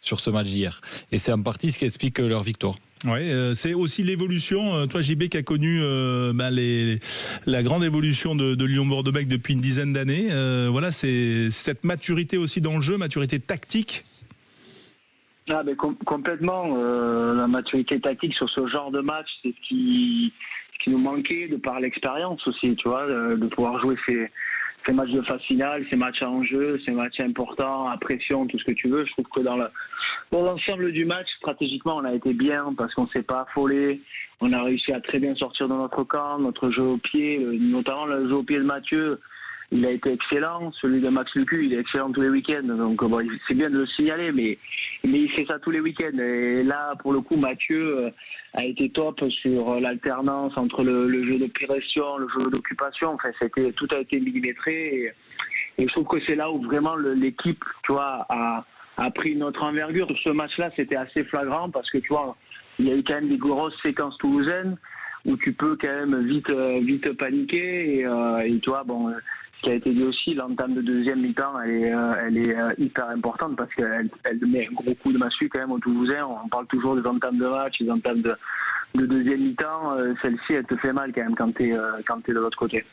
sur ce match d'hier. Et c'est en partie ce qui explique leur victoire. Oui, c'est aussi l'évolution. Toi, JB, qui a connu la grande évolution de Lyon-Bordeaux-Bègles depuis une dizaine d'années. C'est cette maturité aussi dans le jeu, maturité tactique. Ah, mais complètement. La maturité tactique sur ce genre de match, c'est ce qui nous manquait de par l'expérience aussi, tu vois, de pouvoir jouer ces matchs de phase finale, ces matchs à enjeu, ces matchs importants, à pression, tout ce que tu veux. Je trouve que dans l'ensemble du match, stratégiquement, on a été bien parce qu'on ne s'est pas affolé. On a réussi à très bien sortir de notre camp, notre jeu au pied, notamment le jeu au pied de Mathieu. Il a été excellent. Celui de Max Lucu, il est excellent tous les week-ends. Donc bon, c'est bien de le signaler, mais il fait ça tous les week-ends. Et là, pour le coup, Mathieu a été top sur l'alternance entre le jeu de pression, le jeu d'occupation. Enfin, tout a été millimétré. Et je trouve que c'est là où vraiment l'équipe, tu vois, a pris notre envergure. Sur ce match-là, c'était assez flagrant parce que tu vois, il y a eu quand même des grosses séquences toulousaines où tu peux quand même vite paniquer. Et tu vois, bon. Ce qui a été dit aussi, l'entame de deuxième mi-temps, elle est hyper importante parce qu'elle met un gros coup de massue quand même aux Toulousains. On parle toujours des entames de match, des entames de deuxième mi-temps. Celle-ci, elle te fait mal quand même quand t'es de l'autre côté.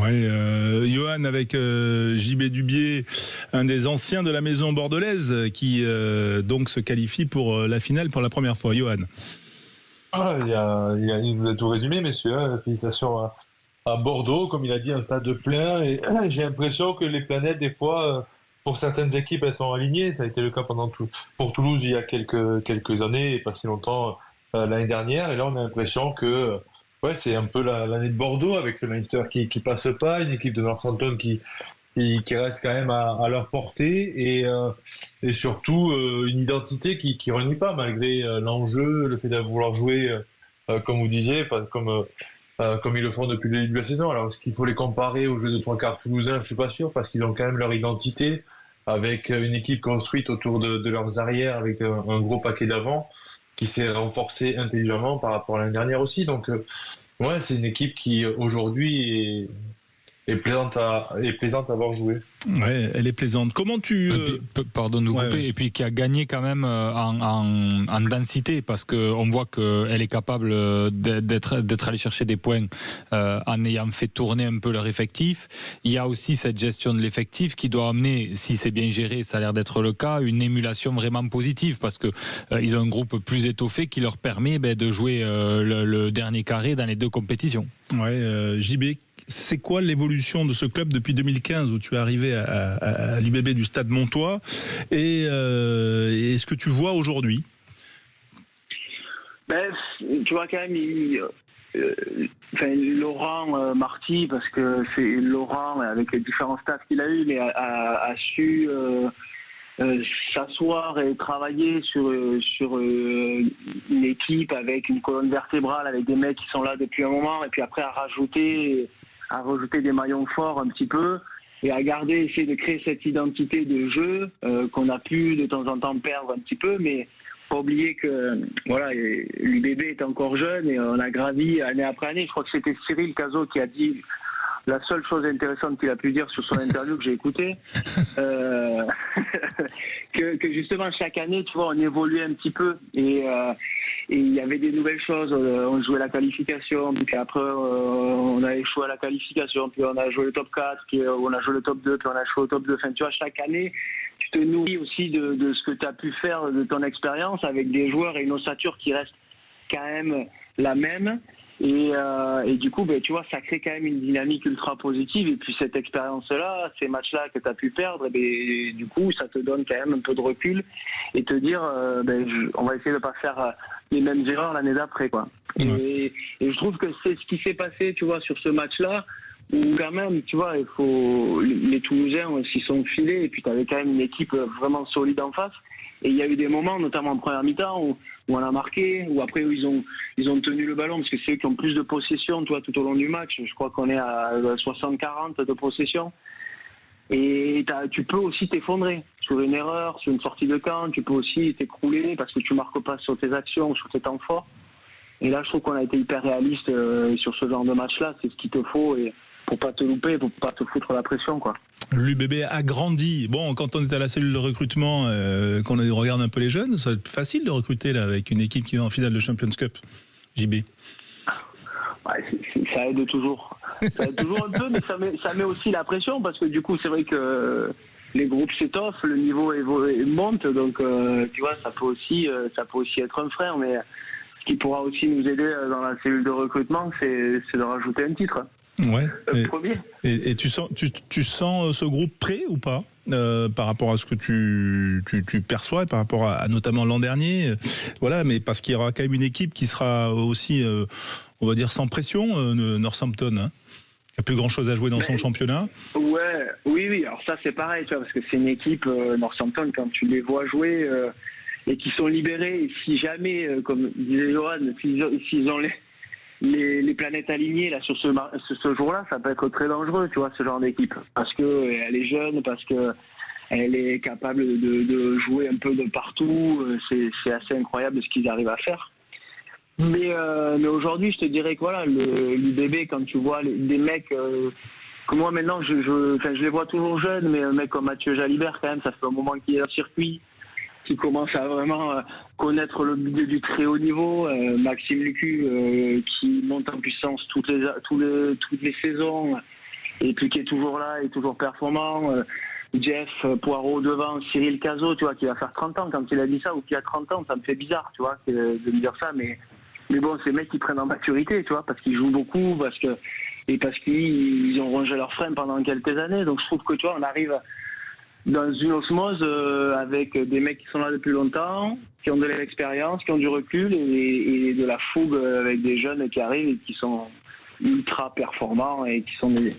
Oui, Johan, avec JB Dubier, un des anciens de la maison bordelaise, qui donc se qualifie pour la finale pour la première fois. Johan. Vous avez tout résumé, messieurs. Félicitations à Bordeaux, comme il a dit, un stade plein. Et j'ai l'impression que les planètes, des fois, pour certaines équipes, elles sont alignées. Ça a été le cas pour Toulouse il y a quelques années, et pas si longtemps l'année dernière. Et là, on a l'impression que c'est un peu l'année de Bordeaux, avec ce Leinster qui passe pas, une équipe de Northampton qui reste quand même à leur portée, et surtout une identité qui renie pas, malgré l'enjeu, le fait de vouloir jouer, comme vous disiez, comme ils le font depuis le début de la saison. Alors, est-ce qu'il faut les comparer au jeu de trois quarts toulousains? Je suis pas sûr, parce qu'ils ont quand même leur identité, avec une équipe construite autour de leurs arrières, avec un gros paquet d'avant, qui s'est renforcé intelligemment par rapport à l'année dernière aussi. Donc, c'est une équipe qui, aujourd'hui, est plaisante à avoir joué. Ouais, elle est plaisante. Comment tu... Pardon de vous couper. Et puis qui a gagné quand même en densité, parce qu'on voit qu'elle est capable d'être allée chercher des points en ayant fait tourner un peu leur effectif. Il y a aussi cette gestion de l'effectif qui doit amener, si c'est bien géré, ça a l'air d'être le cas, une émulation vraiment positive, parce que ils ont un groupe plus étoffé qui leur permet de jouer le dernier carré dans les deux compétitions. Ouais, JB, c'est quoi l'évolution de ce club depuis 2015, où tu es arrivé à l'UBB du Stade Montois, et ce que tu vois aujourd'hui? Tu vois quand même, Laurent Marty, parce que c'est Laurent, avec les différents staffs qu'il a eu, mais a su s'asseoir et travailler sur une équipe avec une colonne vertébrale, avec des mecs qui sont là depuis un moment, et puis après à rajouter à rajouter des maillons forts un petit peu et à essayer de créer cette identité de jeu qu'on a pu de temps en temps perdre un petit peu, mais pas oublier que voilà, l'UBB est encore jeune et on a gravi année après année. Je crois que c'était Cyril Cazot qui a dit la seule chose intéressante qu'il a pu dire sur son interview que j'ai écouté, que justement chaque année, tu vois, on évoluait un petit peu et il y avait des nouvelles choses. On jouait la qualification, puis après on a échoué à la qualification, puis on a joué le top 4, puis on a joué le top 2, puis on a joué au top 2. Enfin, tu vois, chaque année, tu te nourris aussi de ce que tu as pu faire, de ton expérience avec des joueurs et une ossature qui reste quand même la même. Et du coup, ben, tu vois, ça crée quand même une dynamique ultra positive. Et puis cette expérience-là, ces matchs-là que tu as pu perdre, ben, du coup, ça te donne quand même un peu de recul et te dire, on va essayer de pas faire les mêmes erreurs l'année d'après, quoi. Et je trouve que c'est ce qui s'est passé, tu vois, sur ce match-là, où quand même, tu vois, les Toulousains s'y sont filés et puis tu avais quand même une équipe vraiment solide en face. Et il y a eu des moments, notamment en première mi-temps, où on a marqué, ou après où ils ont tenu le ballon, parce que c'est eux qui ont plus de possession, toi, tout au long du match. Je crois qu'on est à 60-40 de possession. Et tu peux aussi t'effondrer sur une erreur, sur une sortie de camp. Tu peux aussi t'écrouler parce que tu marques pas sur tes actions ou sur tes temps forts. Et là, je trouve qu'on a été hyper réaliste sur ce genre de match-là. C'est ce qu'il te faut et pour pas te louper, pour pas te foutre la pression, quoi. L'UBB a grandi. Bon, quand on est à la cellule de recrutement, qu'on regarde un peu les jeunes, ça va être facile de recruter là, avec une équipe qui est en finale de Champions Cup. JB. Ouais, ça aide toujours. Ça aide toujours un peu, mais ça met aussi la pression parce que du coup, c'est vrai que les groupes s'étoffent, le niveau monte, donc tu vois, ça peut aussi être un frein. Mais ce qui pourra aussi nous aider dans la cellule de recrutement, c'est de rajouter un titre. Ouais. Premier. Et tu sens ce groupe prêt ou pas par rapport à ce que tu perçois, par rapport à notamment l'an dernier, voilà, mais parce qu'il y aura quand même une équipe qui sera aussi, on va dire, sans pression, Northampton. Hein. Il n'y a plus grand chose à jouer dans son championnat. Ouais, oui. Alors ça c'est pareil, tu vois, parce que c'est une équipe Northampton, quand tu les vois jouer et qui sont libérés, et si jamais, comme disait Johan, s'ils ont les planètes alignées là sur ce jour-là, ça peut être très dangereux, tu vois, ce genre d'équipe, parce que elle est jeune, parce que elle est capable de jouer un peu de partout. C'est assez incroyable ce qu'ils arrivent à faire. Mais aujourd'hui, je te dirais que voilà, l'UBB, quand tu vois des mecs que moi maintenant, je les vois toujours jeunes, mais un mec comme Mathieu Jalibert, quand même, ça fait un moment qu'il est dans le circuit, qui commence à vraiment connaître le milieu du très haut niveau. Maxime Lucu qui monte en puissance toutes les saisons et puis qui est toujours là et toujours performant. Jeff Poirot devant, Cyril Cazot, tu vois, qui va faire 30 ans. Quand il a dit ça, ou qui a 30 ans, ça me fait bizarre, tu vois, de me dire ça. Mais bon, ces mecs qui prennent en maturité, tu vois, parce qu'ils jouent beaucoup, parce qu'ils ont rongé leurs freins pendant quelques années. Donc je trouve que, tu vois, on arrive dans une osmose avec des mecs qui sont là depuis longtemps, qui ont de l'expérience, qui ont du recul et de la fougue avec des jeunes qui arrivent et qui sont ultra performants et qui sont des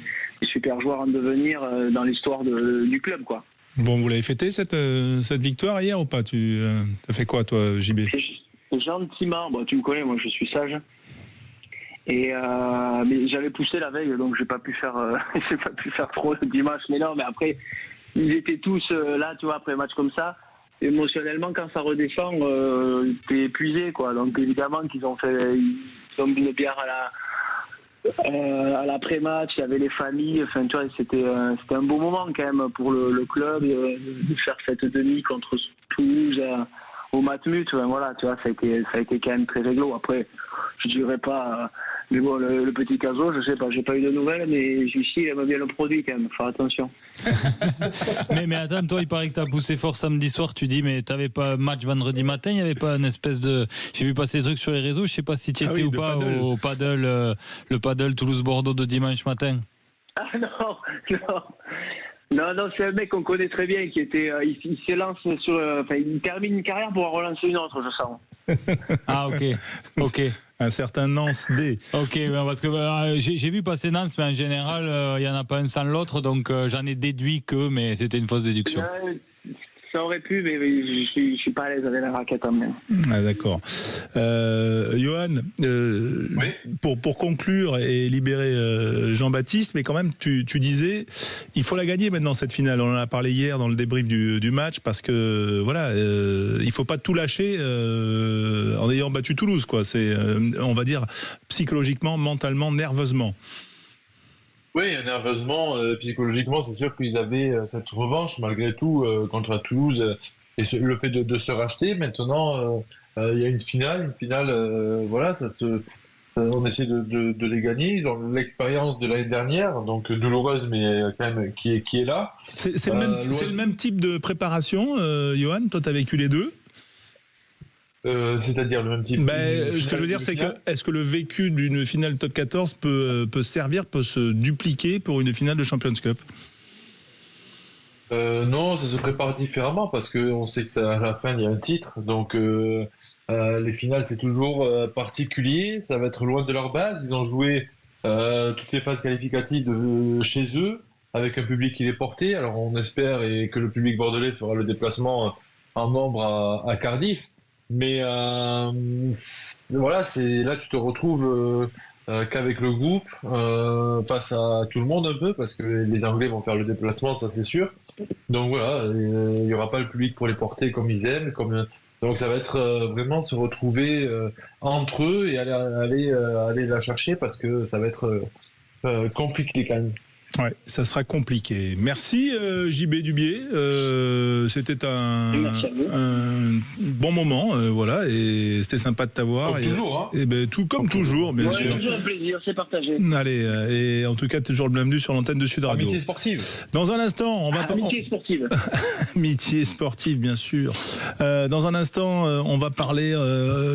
super joueurs en devenir dans l'histoire du club, quoi. Bon, vous l'avez fêté cette victoire hier ou pas? T'as fait quoi, toi, JB? Gentiment. Bon, tu me connais, moi je suis sage. Et mais j'avais poussé la veille, donc j'ai pas pu faire trop le dimanche. Mais non, mais après ils étaient tous là, tu vois, après un match comme ça. Émotionnellement, quand ça redescend, t'es épuisé, quoi. Donc évidemment qu'ils ont mis une bière à l'après-match, il y avait les familles. Enfin, tu vois, c'était un beau moment quand même pour le club de faire cette demi contre Toulouse au Matmut. Voilà, tu vois, ça a été quand même très réglo. Après, je dirais pas. Mais bon, le petit Cazot, je sais pas, j'ai pas eu de nouvelles, mais ici, il aime bien le produit quand même, faut faire attention. mais attends, toi, il paraît que t'as poussé fort samedi soir, tu dis, mais t'avais pas match vendredi matin, il y avait pas une espèce de... J'ai vu passer des trucs sur les réseaux, je sais pas si tu étais ou pas paddle. Au paddle, le paddle Toulouse-Bordeaux de dimanche matin. Ah non, c'est un mec qu'on connaît très bien, qui était, il s'élance il termine une carrière pour en relancer une autre, je sens. Ah ok. Un certain Nance D. Ok, parce que j'ai vu passer Nance, mais en général, il n'y en a pas un sans l'autre, donc j'en ai déduit mais c'était une fausse déduction. Ça aurait pu, mais je suis pas à l'aise avec la raquette en main. Ah, d'accord. Johan, pour conclure et libérer Jean-Baptiste, mais quand même, tu disais, il faut la gagner maintenant cette finale. On en a parlé hier dans le débrief du match, parce que voilà, il faut pas tout lâcher en ayant battu Toulouse, quoi. C'est, on va dire, psychologiquement, mentalement, nerveusement. Oui, nerveusement, psychologiquement, c'est sûr qu'ils avaient cette revanche malgré tout contre Toulouse et le fait de se racheter. Maintenant, il y a une finale, voilà, on essaie de les gagner. Ils ont l'expérience de l'année dernière, donc douloureuse, mais quand même qui est là. C'est le même type de préparation, Johan. Toi, tu as vécu les deux. C'est-à-dire le même type. Ce que je veux dire, c'est que est-ce que le vécu d'une finale top 14 peut se dupliquer pour une finale de Champions Cup? Non, ça se prépare différemment parce qu'on sait que à la fin il y a un titre, donc les finales c'est toujours particulier, ça va être loin de leur base. Ils ont joué toutes les phases qualificatives chez eux avec un public qui les portait. Alors on espère que le public bordelais fera le déplacement en nombre à Cardiff. Mais voilà, là tu te retrouves qu'avec le groupe face à tout le monde un peu, parce que les Anglais vont faire le déplacement, ça c'est sûr. Donc voilà, il n'y aura pas le public pour les porter comme ils aiment. Donc ça va être vraiment se retrouver entre eux et aller la chercher, parce que ça va être compliqué quand même. Ouais, ça sera compliqué. Merci JB Dubier. C'était un bon moment, voilà, et c'était sympa de t'avoir. Comme toujours, hein. Et tout comme toujours, bien sûr. Toujours un plaisir, c'est partagé. Allez, et en tout cas, toujours le bienvenu sur l'antenne de Sud Radio. Amitié sportive. Dans un instant, on va Amitié sportive. Amitié sportive, bien sûr. Dans un instant, on va parler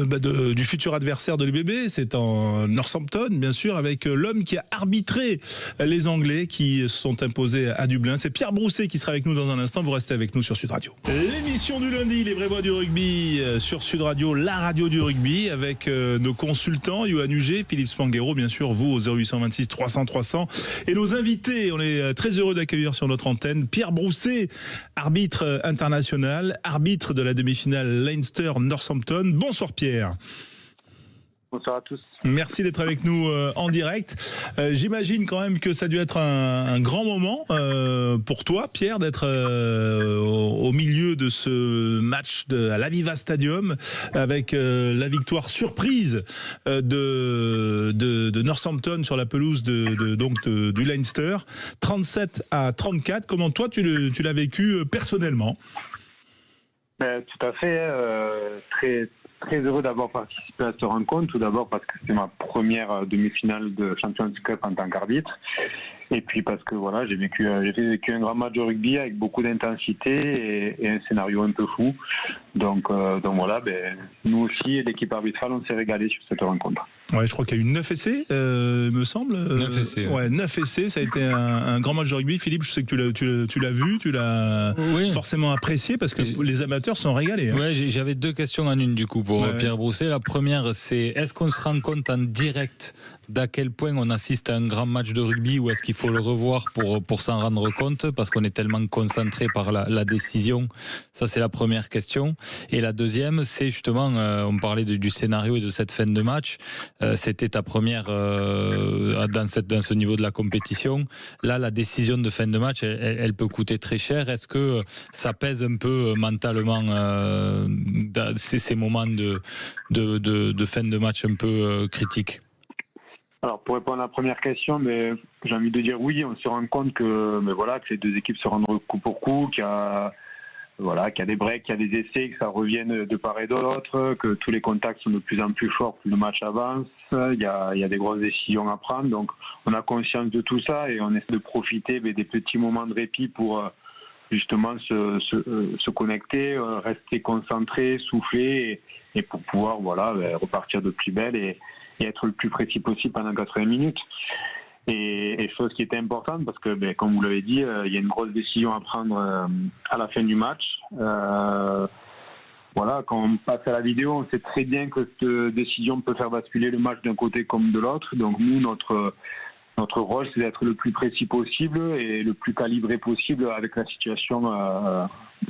du futur adversaire de l'UBB. C'est en Northampton, bien sûr, avec l'homme qui a arbitré les Anglais qui se sont imposés à Dublin. C'est Pierre Brousset qui sera avec nous dans un instant. Vous restez avec nous sur Sud Radio. L'émission du lundi, les vrais voix du rugby sur Sud Radio, la radio du rugby, avec nos consultants, Johan Huget, Philippe Spanghero, bien sûr, vous au 0826 300 300. Et nos invités, on est très heureux d'accueillir sur notre antenne Pierre Brousset, arbitre international, arbitre de la demi-finale Leinster-Northampton. Bonsoir Pierre. Bonsoir à tous. Merci d'être avec nous en direct. J'imagine quand même que ça a dû être un grand moment pour toi, Pierre, d'être au milieu de ce match à l'Aviva Stadium avec la victoire surprise de Northampton sur la pelouse du Leinster, 37-34. Comment toi tu l'as vécu personnellement? Tout à fait. Très heureux d'avoir participé à cette rencontre, tout d'abord parce que c'est ma première demi-finale de Champions Cup en tant qu'arbitre, et puis parce que voilà, j'ai vécu un grand match de rugby avec beaucoup d'intensité et un scénario un peu fou. Donc voilà, nous aussi, l'équipe arbitrale, on s'est régalé sur cette rencontre. Ouais, je crois qu'il y a eu 9 essais, me semble. 9 essais. Ouais, 9 essais, ça a été un grand match de rugby. Philippe, je sais que tu l'as vu, tu l'as forcément apprécié, parce que les amateurs sont régalés. Hein. Ouais, j'avais deux questions en une du coup pour Pierre Brousset. La première, c'est est-ce qu'on se rend compte en direct d'à quel point on assiste à un grand match de rugby, ou est-ce qu'il faut le revoir pour s'en rendre compte, parce qu'on est tellement concentré par la décision? Ça, c'est la première question. Et la deuxième, c'est justement, on parlait du scénario et de cette fin de match. C'était ta première dans ce niveau de la compétition. Là, la décision de fin de match, elle peut coûter très cher. Est-ce que ça pèse un peu mentalement ces moments de fin de match un peu critiques? Alors, pour répondre à la première question, j'ai envie de dire oui, on se rend compte que ces deux équipes se rendent coup pour coup, qu'il y a des breaks, qu'il y a des essais, que ça revienne de part et d'autre, que tous les contacts sont de plus en plus forts, plus le match avance, il y a des grosses décisions à prendre. Donc, on a conscience de tout ça et on essaie de profiter des petits moments de répit pour justement se connecter, rester concentré, souffler et pour pouvoir repartir de plus belle et être le plus précis possible pendant 80 minutes. Et chose qui était importante, parce que, comme vous l'avez dit, il y a une grosse décision à prendre à la fin du match. Quand on passe à la vidéo, on sait très bien que cette décision peut faire basculer le match d'un côté comme de l'autre. Donc nous, notre rôle, c'est d'être le plus précis possible et le plus calibré possible avec la situation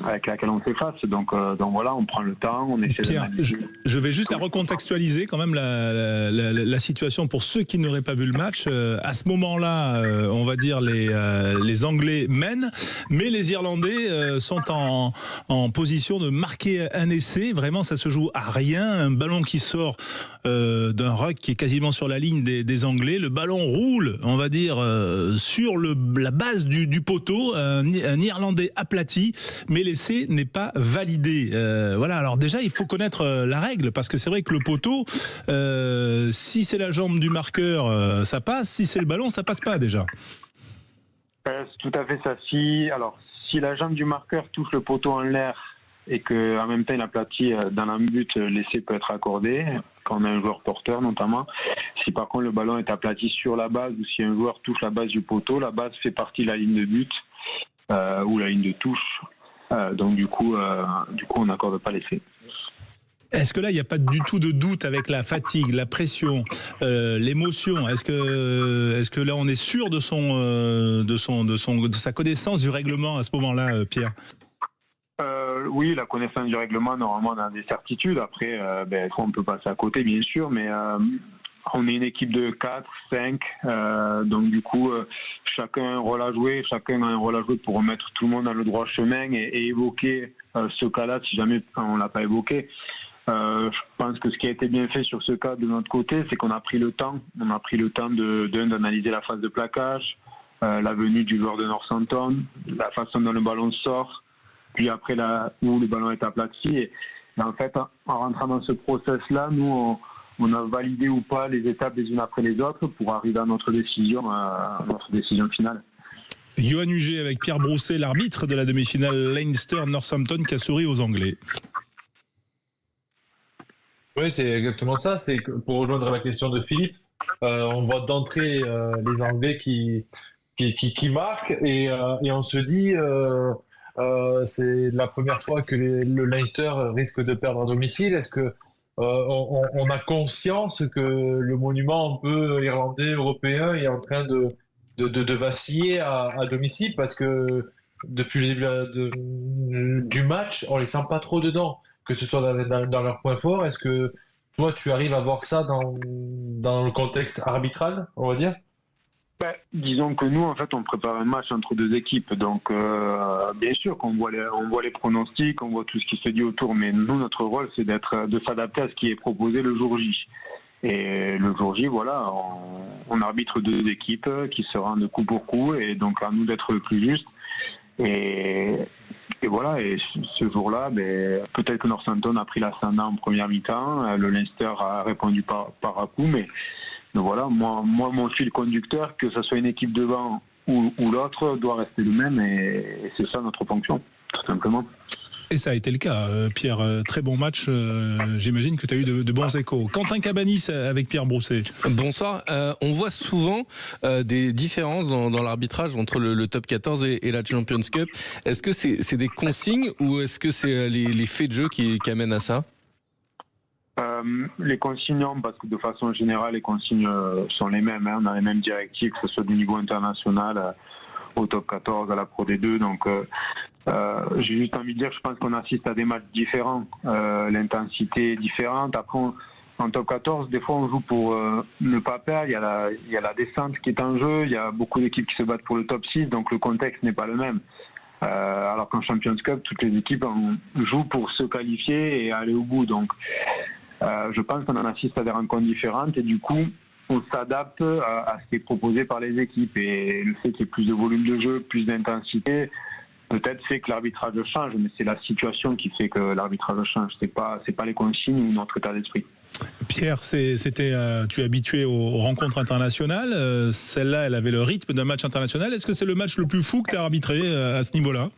avec laquelle on fait face. Donc voilà, on prend le temps, on essaie Pierre, de... je vais juste la recontextualiser quand même la situation pour ceux qui n'auraient pas vu le match. À ce moment-là, on va dire les Anglais mènent, mais les Irlandais sont en position de marquer un essai. Vraiment, ça se joue à rien. Un ballon qui sort d'un ruck qui est quasiment sur la ligne des Anglais. Le ballon roule, on va dire, sur la base du poteau. Un Irlandais aplati, mais l'essai n'est pas validé. Voilà. Alors déjà, il faut connaître la règle, parce que c'est vrai que le poteau, si c'est la jambe du marqueur, ça passe. Si c'est le ballon, ça passe pas déjà. C'est tout à fait ça. Si la jambe du marqueur touche le poteau en l'air et qu'en même temps il aplatit dans la but, l'essai peut être accordé, quand on a un joueur porteur notamment. Si par contre le ballon est aplati sur la base, ou si un joueur touche la base du poteau, la base fait partie de la ligne de but ou la ligne de touche. Donc du coup on n'accorde pas l'essai. Est-ce que là, il n'y a pas du tout de doute avec la fatigue, la pression, l'émotion? Est-ce que là, on est sûr de sa connaissance du règlement à ce moment-là, Pierre? Oui, la connaissance du règlement, normalement, on a des certitudes. Après, on peut passer à côté, bien sûr, mais on est une équipe de 4, 5, donc du coup, chacun a un rôle à jouer, pour remettre tout le monde dans le droit chemin et évoquer ce cas-là, si jamais on ne l'a pas évoqué. Je pense que ce qui a été bien fait sur ce cas de notre côté, c'est qu'on a pris le temps. On a pris le temps d'analyser la phase de plaquage, la venue du joueur de Northampton, la façon dont le ballon sort, puis après où le ballon est aplati. Et en fait, en rentrant dans ce process-là, nous, on a validé ou pas les étapes les unes après les autres pour arriver à notre décision finale. Johan Huget avec Pierre Brousset, l'arbitre de la demi-finale Leinster-Northampton, qui a souri aux Anglais. Oui, c'est exactement ça. C'est que, pour rejoindre la question de Philippe, on voit d'entrée les Anglais qui marquent et on se dit c'est la première fois que le Leinster risque de perdre à domicile. Est-ce que on a conscience que le monument un peu irlandais européen est en train de vaciller à domicile, parce que depuis le début du match, on les sent pas trop dedans, que ce soit dans leur point fort. Est-ce que toi, tu arrives à voir ça dans le contexte arbitral, on va dire? Disons que nous, en fait, on prépare un match entre deux équipes. Donc, bien sûr qu'on voit les pronostics, on voit tout ce qui se dit autour. Mais nous, notre rôle, c'est de s'adapter à ce qui est proposé le jour J. Et le jour J, voilà, on arbitre deux équipes qui se rendent coup pour coup. Et donc, à nous d'être le plus juste. Et voilà, et ce jour-là, peut-être que Northampton a pris l'ascendant en première mi-temps, le Leinster a répondu par à coup, mais voilà, moi, mon fil conducteur, que ce soit une équipe devant ou l'autre, doit rester le même, et c'est ça notre fonction, tout simplement. Et ça a été le cas, Pierre. Très bon match. J'imagine que tu as eu de bons échos. Quentin Cabanis avec Pierre Brousset. Bonsoir. On voit souvent des différences dans l'arbitrage entre le top 14 et la Champions Cup. Est-ce que c'est des consignes ou est-ce que c'est les faits de jeu qui amènent à ça? Les consignes, non, parce que de façon générale, les consignes sont les mêmes. On a les mêmes directives, que ce soit du niveau international, au top 14, à la Pro D2. Donc, j'ai juste envie de dire, je pense qu'on assiste à des matchs différents. L'intensité est différente. Après, en top 14, des fois, on joue pour ne pas perdre. Il y a la descente qui est en jeu. Il y a beaucoup d'équipes qui se battent pour le top 6. Donc, le contexte n'est pas le même. Alors qu'en Champions Cup, toutes les équipes jouent pour se qualifier et aller au bout. Donc, je pense qu'on en assiste à des rencontres différentes et du coup, on s'adapte à ce qui est proposé par les équipes. Et le fait qu'il y ait plus de volume de jeu, plus d'intensité, peut-être fait que l'arbitrage change, mais c'est la situation qui fait que l'arbitrage change. C'est pas les consignes ou notre état d'esprit. Pierre, tu es habitué aux rencontres internationales. Celle-là, elle avait le rythme d'un match international. Est-ce que c'est le match le plus fou que tu as arbitré à ce niveau-là?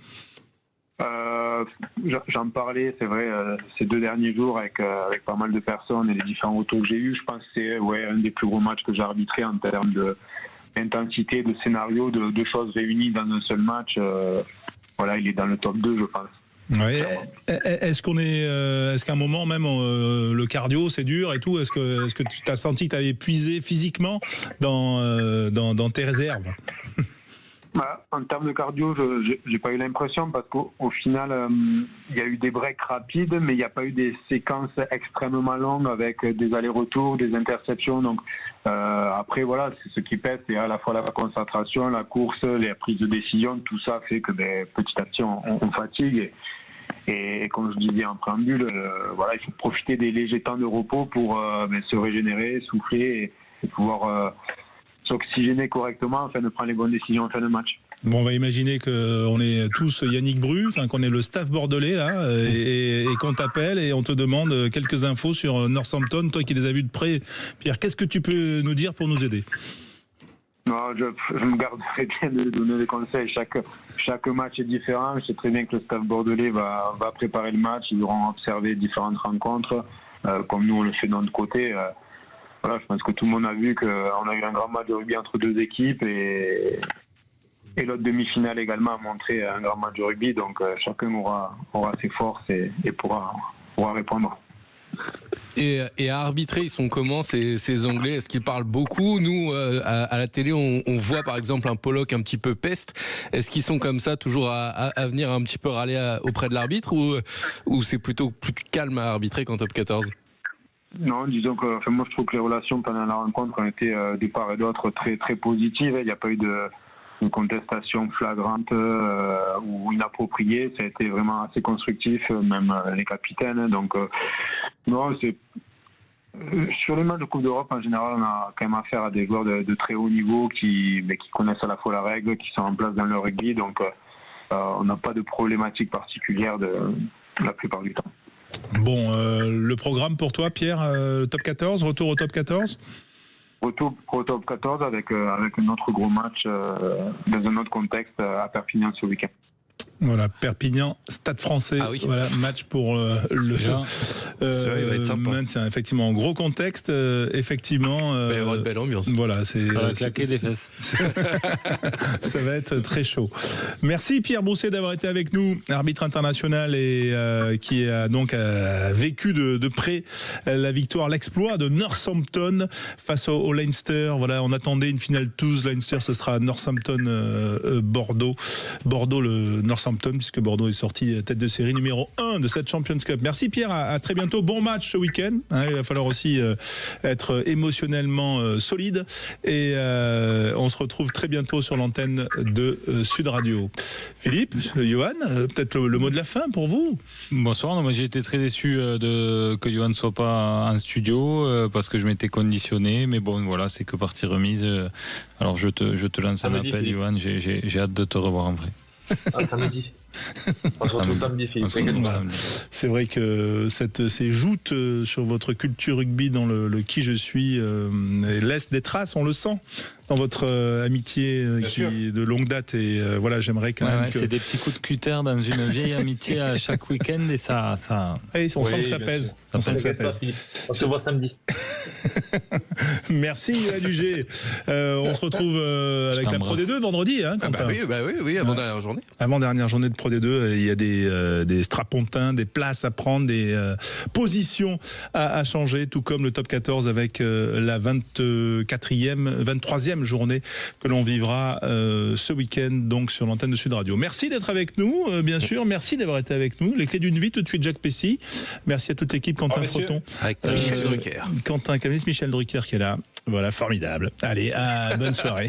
J'en parlais, c'est vrai, ces 2 derniers jours avec pas mal de personnes et les différents retours que j'ai eus. Je pense que c'est un des plus gros matchs que j'ai arbitré en termes d'intensité, de scénario, de choses réunies dans un seul match. Voilà, il est dans le top 2, je pense. Ouais. Est-ce qu'à un moment même le cardio c'est dur et tout? Est-ce que tu t'as senti que tu avais épuisé physiquement dans tes réserves? En termes de cardio, j'ai pas eu l'impression parce qu'au final, il y a eu des breaks rapides, mais il n'y a pas eu des séquences extrêmement longues avec des allers-retours, des interceptions. Donc après, voilà, c'est ce qui pèse, c'est à la fois la concentration, la course, les prises de décision. Tout ça fait que petit à petit, on fatigue. Et comme je disais en préambule, voilà, il faut profiter des légers temps de repos pour se régénérer, souffler et pouvoir s'oxygéner correctement afin de prendre les bonnes décisions en fin de match. Bon, on va imaginer qu'on est tous Yannick Bru, qu'on est le staff bordelais là, et qu'on t'appelle et on te demande quelques infos sur Northampton. Toi qui les as vus de près, Pierre, qu'est-ce que tu peux nous dire pour nous aider ? Non, je me garderai bien de donner des conseils. Chaque match est différent. Je sais très bien que le staff bordelais va préparer le match. Ils auront observé différentes rencontres, comme nous on le fait de notre côté. Voilà, je pense que tout le monde a vu qu'on a eu un grand match de rugby entre deux équipes et l'autre demi-finale également a montré un grand match de rugby. Donc chacun aura ses forces et pourra répondre. Et à arbitrer, ils sont comment ces Anglais ? Est-ce qu'ils parlent beaucoup ? Nous, à la télé, on voit par exemple un Pollock un petit peu peste. Est-ce qu'ils sont comme ça, toujours à venir un petit peu râler auprès de l'arbitre ou c'est plutôt plus calme à arbitrer qu'en top 14 ? Non, disons que moi je trouve que les relations pendant la rencontre ont été de part et d'autre très très positives. Il n'y a pas eu de contestation flagrante ou inappropriée. Ça a été vraiment assez constructif, même les capitaines. Donc non, c'est sur les matchs de Coupe d'Europe en général, on a quand même affaire à des joueurs de très haut niveau qui connaissent à la fois la règle, qui sont en place dans le rugby. Donc on n'a pas de problématique particulière la plupart du temps. Bon, le programme pour toi, Pierre, top 14, retour au top 14 ? Retour au top 14 avec un autre gros match dans un autre contexte à Perpignan ce week-end. Voilà, Perpignan, Stade Français. Ah oui. Voilà, match pour le. il va être sympa. C'est effectivement un gros contexte. Effectivement. Il va y avoir une belle ambiance. Voilà, ça va claquer des fesses. Ça va être très chaud. Merci Pierre Brousset d'avoir été avec nous, arbitre international et qui a donc vécu de près la victoire, l'exploit de Northampton face au Leinster. Voilà, on attendait une finale tous. Leinster, ce sera Northampton, Bordeaux. Bordeaux, le Northampton, puisque Bordeaux est sorti tête de série numéro 1 de cette Champions Cup. Merci Pierre, à très bientôt. Bon match ce week-end. Il va falloir aussi être émotionnellement solide. Et on se retrouve très bientôt sur l'antenne de Sud Radio. Philippe, Johan, peut-être le mot de la fin pour vous. Bonsoir. Non, moi j'ai été très déçu que Johan ne soit pas en studio parce que je m'étais conditionné. Mais bon, voilà, c'est que partie remise. Alors je te lance un appel, Johan. J'ai hâte de te revoir en vrai. Samedi. On se retrouve samedi, Philippe. C'est vrai que ces joutes sur votre culture rugby dans le qui je suis laissent des traces, on le sent, dans votre amitié qui est de longue date. Et voilà, j'aimerais quand même que... C'est des petits coups de cutter dans une vieille amitié à chaque week-end et ça... Et on sent que ça pèse. On sent que ça pèse. On se voit samedi. Merci Yoann Huget. On se retrouve avec la Pro D2 vendredi. Hein, oui, avant-dernière journée. Avant-dernière journée de Pro D2, il y a des strapontins, des places à prendre, des positions à changer, tout comme le top 14 avec la 23e journée que l'on vivra ce week-end donc sur l'antenne de Sud Radio. Merci d'être avec nous, bien sûr. Merci d'avoir été avec nous. Les clés d'une vie, tout de suite Jacques Pessy. Merci à toute l'équipe, Quentin Froton. Avec Michel Drucker. Quentin Camis, Michel Drucker qui est là. Voilà, formidable. Allez, bonne soirée.